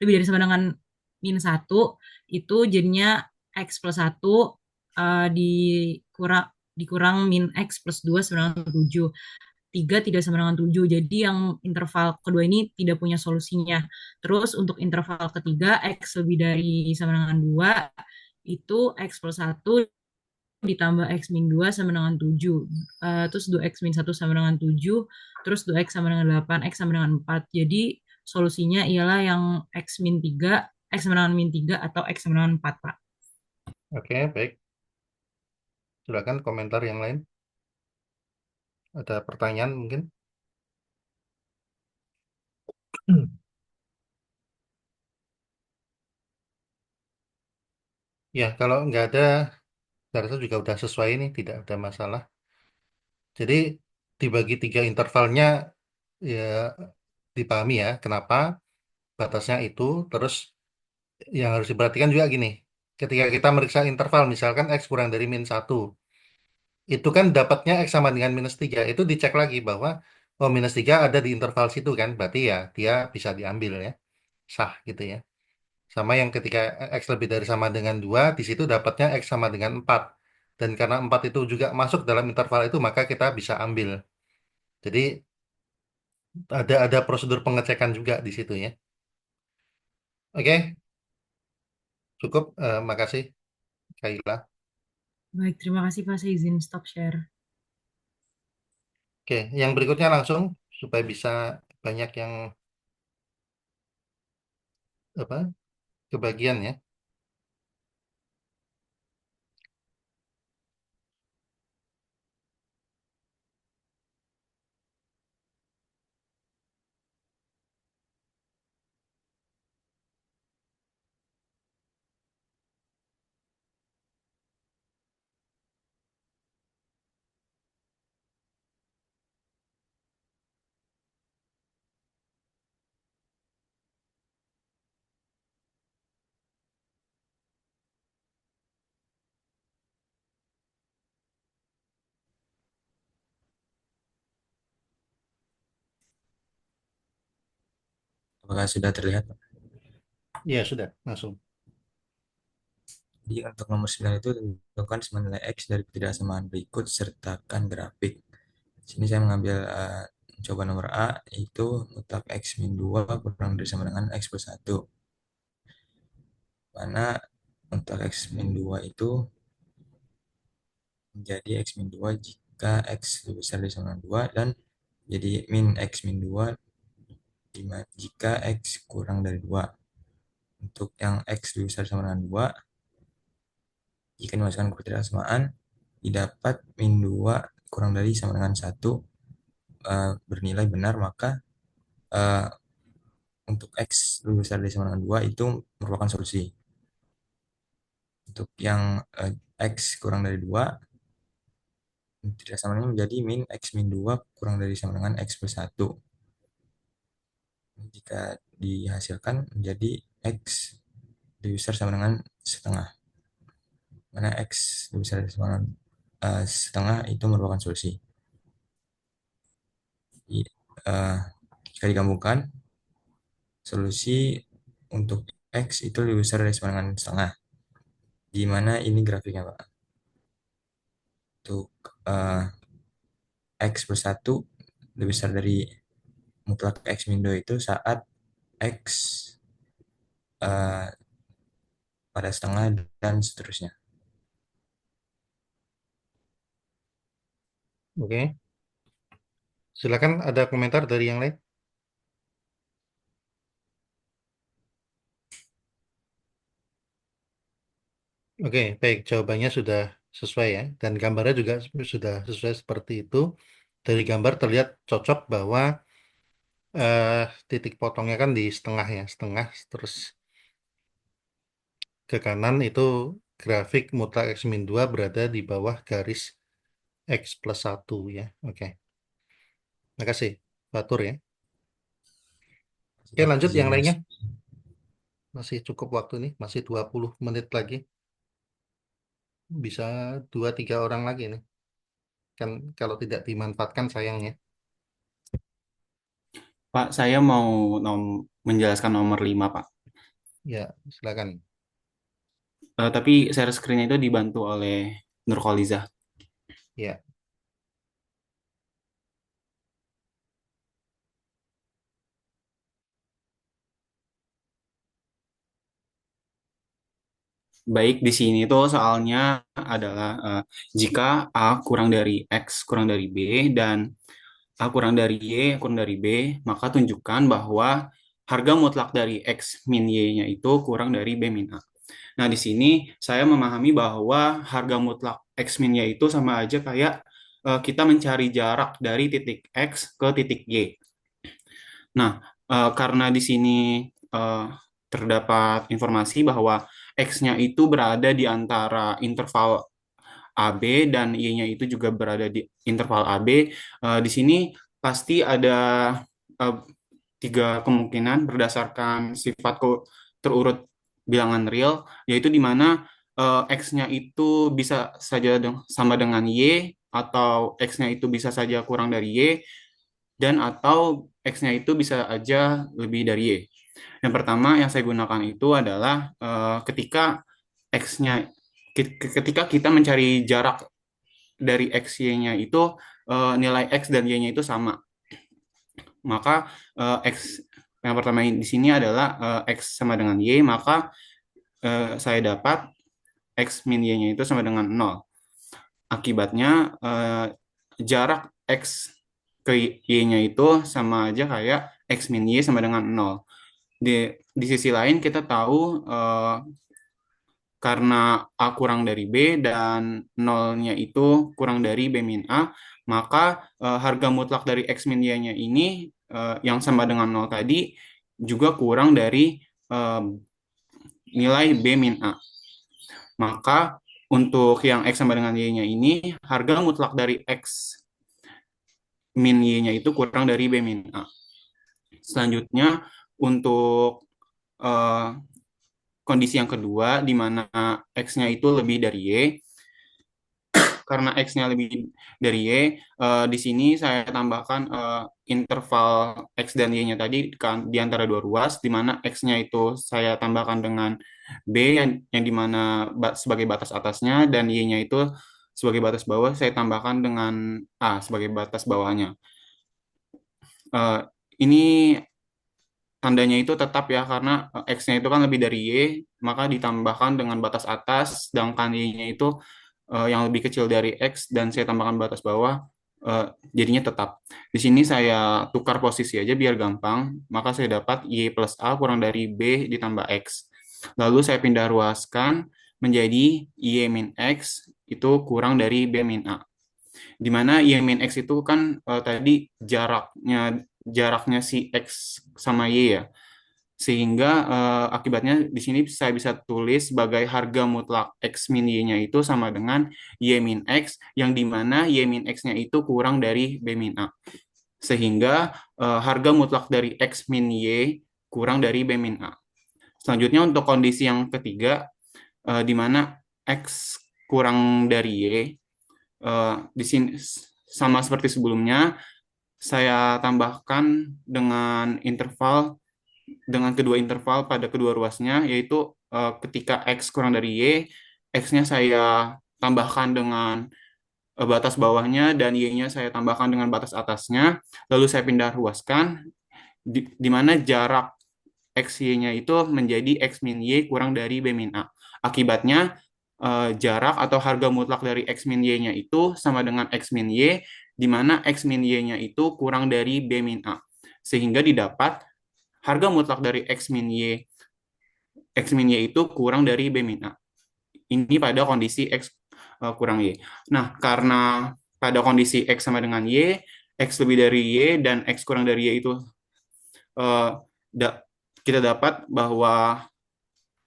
lebih dari sama dengan minus 1, itu jadinya x plus 1 dikurang dikurang min x plus 2 sama dengan 7. 3 tidak sama dengan 7. Jadi yang interval kedua ini tidak punya solusinya. Terus untuk interval ketiga, X lebih dari sama dengan 2, itu X plus 1 ditambah X min 2 sama dengan 7. Terus 2X min 1 sama dengan 7. Terus 2X sama dengan 8, X sama dengan 4. Jadi solusinya ialah yang X min 3, X sama dengan min 3 atau X sama dengan 4, Pak.
Oke, baik. Silakan komentar yang lain. Ada pertanyaan mungkin? Ya, kalau nggak ada, saya rasa juga udah sesuai ini, tidak ada masalah. Jadi dibagi tiga intervalnya ya dipahami ya, kenapa batasnya itu. Terus yang harus diperhatikan juga gini, ketika kita meriksa interval, misalkan X kurang dari min 1, itu kan dapatnya X sama dengan minus 3, itu dicek lagi bahwa, oh minus 3 ada di interval situ kan, berarti ya dia bisa diambil ya, sah gitu ya. Sama yang ketika X lebih dari sama dengan 2 di situ dapatnya X sama dengan 4. Dan karena 4 itu juga masuk dalam interval itu, maka kita bisa ambil. Jadi ada prosedur pengecekan juga di situ ya. Oke, cukup. Makasih, Kaila.
Baik, terima kasih Pak. Saya izin stop share.
Oke, yang berikutnya langsung supaya bisa banyak yang apa kebagian ya.
Apakah sudah terlihat, Pak?
Iya, sudah, langsung.
Jadi untuk nomor 9 itu tentukan semua nilai X dari ketidaksamaan berikut sertakan grafik. Sini saya mengambil coba nomor A, yaitu mutlak X min 2 kurang dari sama dengan X plus 1. Mana mutlak X min 2 itu menjadi X min 2 jika X lebih besar dari sama dengan 2, dan jadi min X min 2 jika X kurang dari 2. Untuk yang X lebih besar sama dengan 2, jika dimasukkan ke ketidaksamaan, didapat min 2 kurang dari sama dengan 1 bernilai benar, maka uh, untuk X lebih besar dari sama dengan 2 itu merupakan solusi. Untuk yang X kurang dari 2, tidak sama menjadi min X min 2 kurang dari sama dengan X plus 1. Jika dihasilkan menjadi X lebih besar sama dengan setengah. Mana X lebih besar dari sama dengan setengah itu merupakan solusi. Jadi, jika digabungkan, solusi untuk X itu lebih besar dari sama dengan setengah. Di mana ini grafiknya, Pak? Untuk X plus 1 lebih besar dari mutlak X min 2 itu saat X uh, pada setengah dan seterusnya.
Oke. Silakan ada komentar dari yang lain. Oke, baik. Jawabannya sudah sesuai ya. Dan gambarnya juga sudah sesuai seperti itu. Dari gambar terlihat cocok bahwa eh, titik potongnya kan di setengah ya. Setengah, terus ke kanan itu grafik mutlak X min 2 berada di bawah garis X plus 1 ya. Oke, makasih. Batur ya. Oke,
Pak,
lanjut
izin
yang lainnya.
Mas.
Masih cukup waktu nih. Masih 20 menit lagi. Bisa 2-3 orang lagi nih. Kan kalau tidak dimanfaatkan sayangnya.
Pak, saya mau menjelaskan nomor 5, Pak.
Ya, silakan.
Tapi share screen itu dibantu oleh Nurkoliza.
Ya,
Baik, di sini tuh soalnya adalah jika A kurang dari X kurang dari B dan A kurang dari Y kurang dari B, maka tunjukkan bahwa harga mutlak dari X min Y-nya itu kurang dari B min A. Nah, di sini saya memahami bahwa harga mutlak X min Y itu sama aja kayak kita mencari jarak dari titik X ke titik Y. Nah, karena di sini eh, terdapat informasi bahwa X-nya itu berada di antara interval AB dan Y-nya itu juga berada di interval AB, di sini pasti ada eh, tiga kemungkinan berdasarkan sifat terurut bilangan real, yaitu di mana X-nya itu bisa saja sama dengan Y, atau X-nya itu bisa saja kurang dari Y, dan atau X-nya itu bisa aja lebih dari Y. Yang pertama yang saya gunakan itu adalah ketika X-nya ketika kita mencari jarak dari X, Y-nya itu nilai X dan Y-nya itu sama. Maka X yang pertama di sini adalah X sama dengan Y, maka saya dapat X min Y-nya itu sama dengan 0. Akibatnya jarak X ke Y-nya itu sama aja kayak X min Y sama dengan 0. di sisi lain kita tahu karena A kurang dari B dan nolnya itu kurang dari B min A, maka harga mutlak dari X min Y-nya ini yang sama dengan nol tadi juga kurang dari eh, nilai B min A. Maka untuk yang X sama dengan Y-nya ini, harga mutlak dari X min Y-nya itu kurang dari B min A. Selanjutnya, untuk eh, kondisi yang kedua, di mana X-nya itu lebih dari Y, karena X-nya lebih dari Y, di sini saya tambahkan interval X dan Y-nya tadi kan di antara dua ruas, di mana X-nya itu saya tambahkan dengan B yang di mana sebagai batas atasnya dan Y-nya itu sebagai batas bawah saya tambahkan dengan A sebagai batas bawahnya. Eh, ini tandanya itu tetap ya karena X-nya itu kan lebih dari Y, maka ditambahkan dengan batas atas, sedangkan Y-nya itu yang lebih kecil dari X dan saya tambahkan batas bawah, eh, jadinya tetap. Di sini saya tukar posisi aja biar gampang, maka saya dapat Y plus A kurang dari B ditambah X. Lalu saya pindah ruaskan menjadi Y min X itu kurang dari B min A. Di mana Y min X itu kan tadi jaraknya si X sama Y ya. Sehingga akibatnya di sini saya bisa tulis sebagai harga mutlak X min Y-nya itu sama dengan Y min X, yang dimana Y min X-nya itu kurang dari B min A. Sehingga harga mutlak dari X min Y kurang dari B min A. Selanjutnya untuk kondisi yang ketiga, di mana X kurang dari Y, di sini sama seperti sebelumnya, saya tambahkan dengan kedua interval pada kedua ruasnya, yaitu ketika X kurang dari Y, X-nya saya tambahkan dengan batas bawahnya dan Y-nya saya tambahkan dengan batas atasnya, lalu saya pindah ruaskan, di mana jarak X Y-nya itu menjadi X min Y kurang dari B min A. Akibatnya, jarak atau harga mutlak dari X min Y-nya itu sama dengan X min Y, di mana X min Y-nya itu kurang dari B min A. Sehingga didapat harga mutlak dari X min Y itu kurang dari B min A. Ini pada kondisi X kurang Y. Nah, karena pada kondisi X sama dengan Y, X lebih dari Y, dan X kurang dari Y itu eh, kita dapat bahwa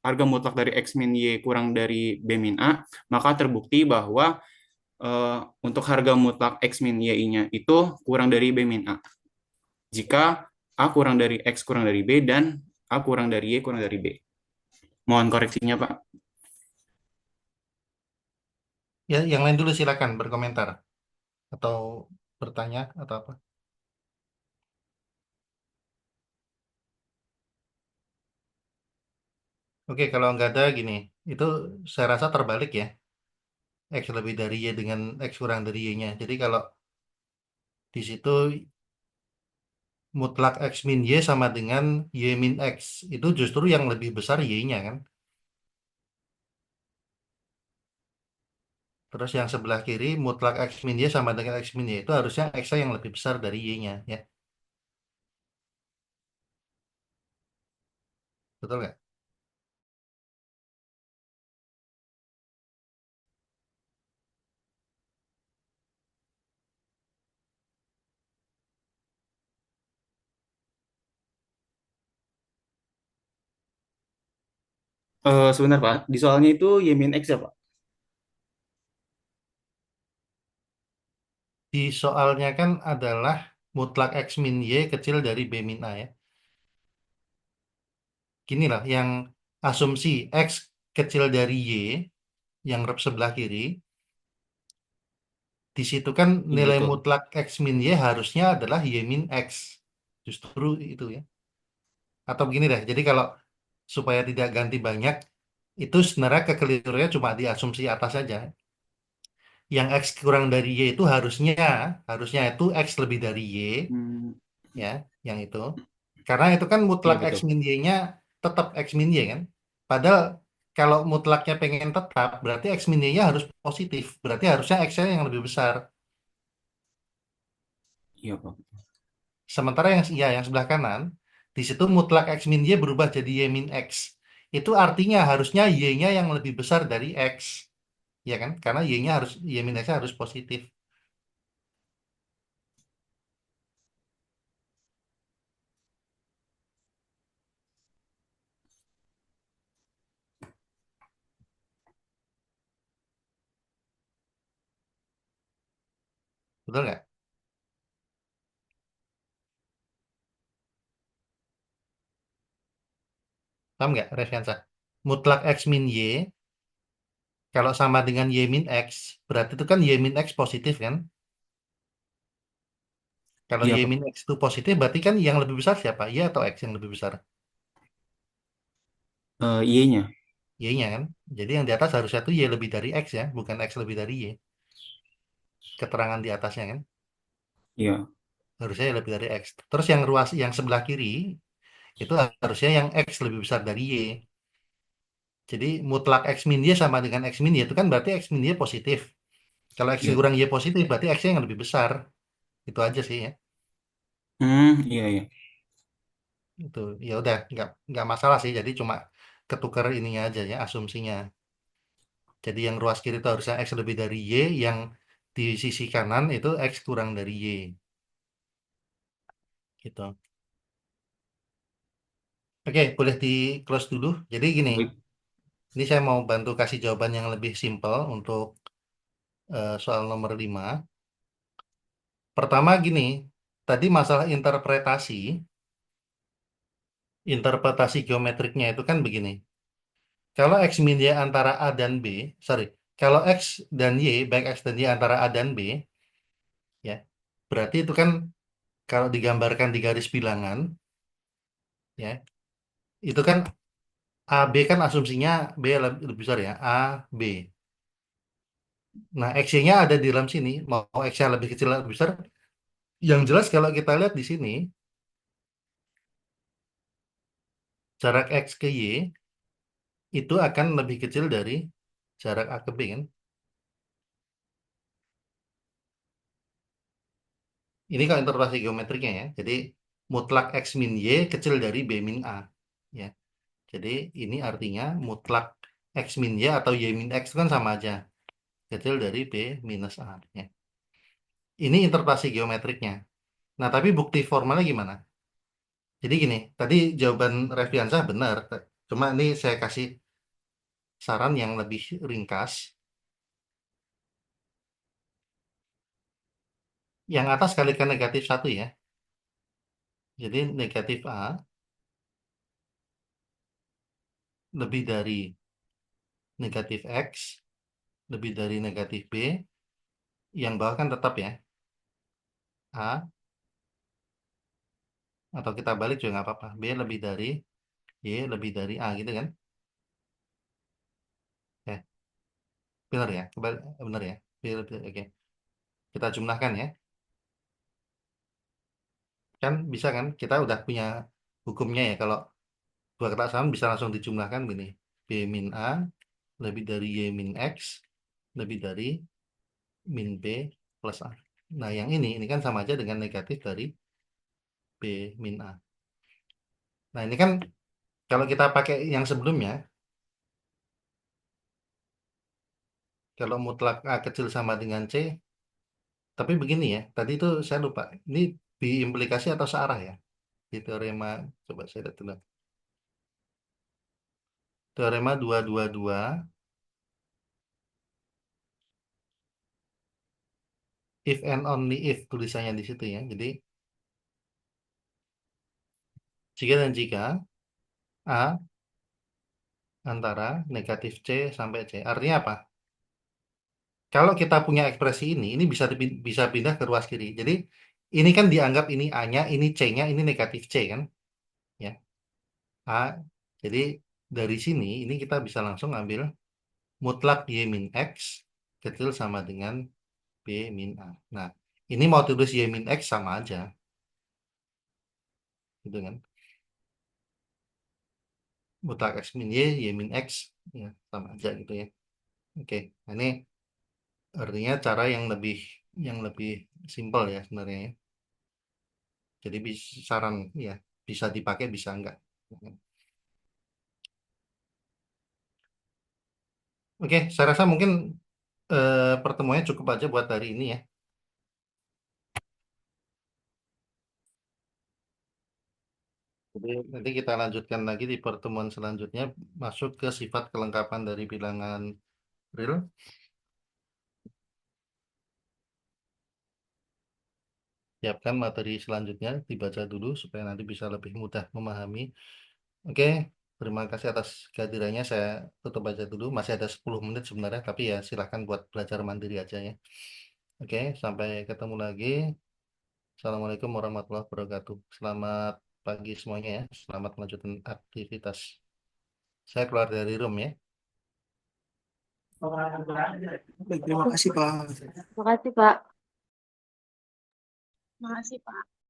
harga mutlak dari X min Y kurang dari B min A, maka terbukti bahwa untuk harga mutlak X min Y-nya itu kurang dari B min A. Jika A kurang dari X kurang dari B dan A kurang dari Y kurang dari B. Mohon koreksinya, Pak.
Ya, yang lain dulu silakan berkomentar atau bertanya atau apa. Oke, kalau nggak ada gini, itu saya rasa terbalik ya. X lebih dari Y dengan X kurang dari Y-nya. Jadi kalau di situ mutlak X min Y sama dengan Y min X. Itu justru yang lebih besar Y-nya kan. Terus yang sebelah kiri mutlak X min Y sama dengan X min Y. Itu harusnya X yang lebih besar dari Y-nya ya. Betul nggak?
Sebentar, Pak. Di soalnya itu Y min X ya, Pak?
Di soalnya kan adalah mutlak X min Y kecil dari B min A ya. Gini lah, yang asumsi X kecil dari Y, yang rep sebelah kiri, di situ kan
Iya,
nilai
betul.
mutlak X min Y harusnya adalah Y min X. Justru itu ya. Atau begini deh, jadi kalau supaya tidak ganti banyak, itu sebenarnya kekeliruannya cuma di asumsi atas saja. Yang X kurang dari Y itu harusnya itu X lebih dari Y,
Hmm,
ya, yang itu. Karena itu kan
iya,
mutlak X
betul.
min Y-nya tetap X min Y kan. Padahal kalau mutlaknya pengen tetap, berarti X min Y-nya harus positif. Berarti harusnya X-nya yang lebih besar.
Iya, Pak.
Sementara yang ya yang sebelah kanan, Di situ mutlak X min Y berubah jadi Y min X. Itu artinya harusnya Y-nya yang lebih besar dari X. Ya kan? Karena Y-nya harus, Y min X harus positif. Betul nggak? Paham nggak, Refiansa? Mutlak X min Y, kalau sama dengan Y min X, berarti itu kan Y min X positif kan? Kalau
Iya,
Y
Pak.
min X itu positif, berarti kan yang lebih besar siapa? Y atau X yang lebih besar?
Y-nya.
Y-nya kan? Jadi yang di atas harusnya tuh Y lebih dari X ya, bukan X lebih dari Y. Keterangan di atasnya kan?
Iya.
Harusnya Y lebih dari X. Terus yang ruas, yang sebelah kiri, itu harusnya yang X lebih besar dari Y. Jadi mutlak X min Y sama dengan X min Y itu kan berarti X min Y positif. Kalau X
Iya.
kurang Y positif, berarti X-nya yang lebih besar. Itu aja sih ya.
Iya, iya.
Itu ya udah nggak masalah sih. Jadi cuma ketukar ininya aja ya, asumsinya. Jadi yang ruas kiri itu harusnya X lebih dari Y, yang di sisi kanan itu X kurang dari Y. Gitu. Oke, boleh di close dulu. Jadi gini,
Baik.
ini saya mau bantu kasih jawaban yang lebih simpel untuk soal nomor 5. Pertama gini, tadi masalah interpretasi geometriknya itu kan begini. Kalau X min Y antara A dan B, sorry, kalau X dan Y, baik X dan Y antara A dan B, ya, berarti itu kan kalau digambarkan di garis bilangan, ya, itu kan A, B kan asumsinya B lebih besar ya, A, B. Nah, X-nya ada di dalam sini, mau X-nya lebih kecil atau lebih besar, yang jelas kalau kita lihat di sini, jarak X ke Y itu akan lebih kecil dari jarak A ke B kan. Ini kalau interpretasi geometriknya ya. Jadi mutlak X min Y kecil dari B min A. Ya. Jadi ini artinya mutlak X min Y atau Y min X itu kan sama aja. Kecil dari B minus A. Ya. Ini interpretasi geometriknya. Nah, tapi bukti formalnya gimana? Jadi gini, tadi jawaban Reviansyah benar. Cuma ini saya kasih saran yang lebih ringkas. Yang atas kalikan negatif satu ya. Jadi negatif A lebih dari negatif X, lebih dari negatif B. Yang bawah kan tetap ya. A, atau kita balik juga nggak apa-apa. B lebih dari Y lebih dari A gitu kan. Ya, benar ya. Benar ya. B lebih, oke. Kita jumlahkan ya. Kan bisa kan? Kita udah punya hukumnya ya. Kalau dua kata sama bisa langsung dijumlahkan gini. B min A lebih dari Y min X lebih dari min B plus A. Nah, yang ini kan sama aja dengan negatif dari B min A. Nah, ini kan kalau kita pakai yang sebelumnya, kalau mutlak A kecil sama dengan C, tapi begini ya, tadi itu saya lupa. Ini diimplikasi atau searah ya? Di teorema, coba saya lihat dulu. Teorema 222, if and only if tulisannya di situ ya. Jadi, jika dan jika A antara negatif C sampai C. Artinya apa? Kalau kita punya ekspresi ini bisa bisa pindah ke ruas kiri. Jadi, ini kan dianggap ini A-nya, ini C-nya, ini negatif C kan? Ya, A. Jadi, dari sini, ini kita bisa langsung ambil mutlak Y min X kecil sama dengan B min A. Nah, ini mau tulis Y min X sama aja. Gitu kan. Mutlak X min Y, Y min X. Ya, sama aja gitu ya. Oke, nah, ini artinya cara yang lebih simpel ya sebenarnya ya. Jadi saran ya. bisa dipakai, bisa enggak. Oke, saya rasa mungkin pertemuannya cukup aja buat hari ini ya. Jadi nanti kita lanjutkan lagi di pertemuan selanjutnya, masuk ke sifat kelengkapan dari bilangan real. Siapkan materi selanjutnya, dibaca dulu supaya nanti bisa lebih mudah memahami. Oke, terima kasih atas kehadirannya. Saya tutup baca dulu. Masih ada 10 menit sebenarnya, tapi ya silahkan buat belajar mandiri aja ya. Oke, sampai ketemu lagi. Assalamualaikum warahmatullahi wabarakatuh. Selamat pagi semuanya ya. Selamat melanjutkan aktivitas. Saya keluar dari room ya.
Baik, terima kasih Pak.
Terima kasih, Pak.
Makasih, Pak.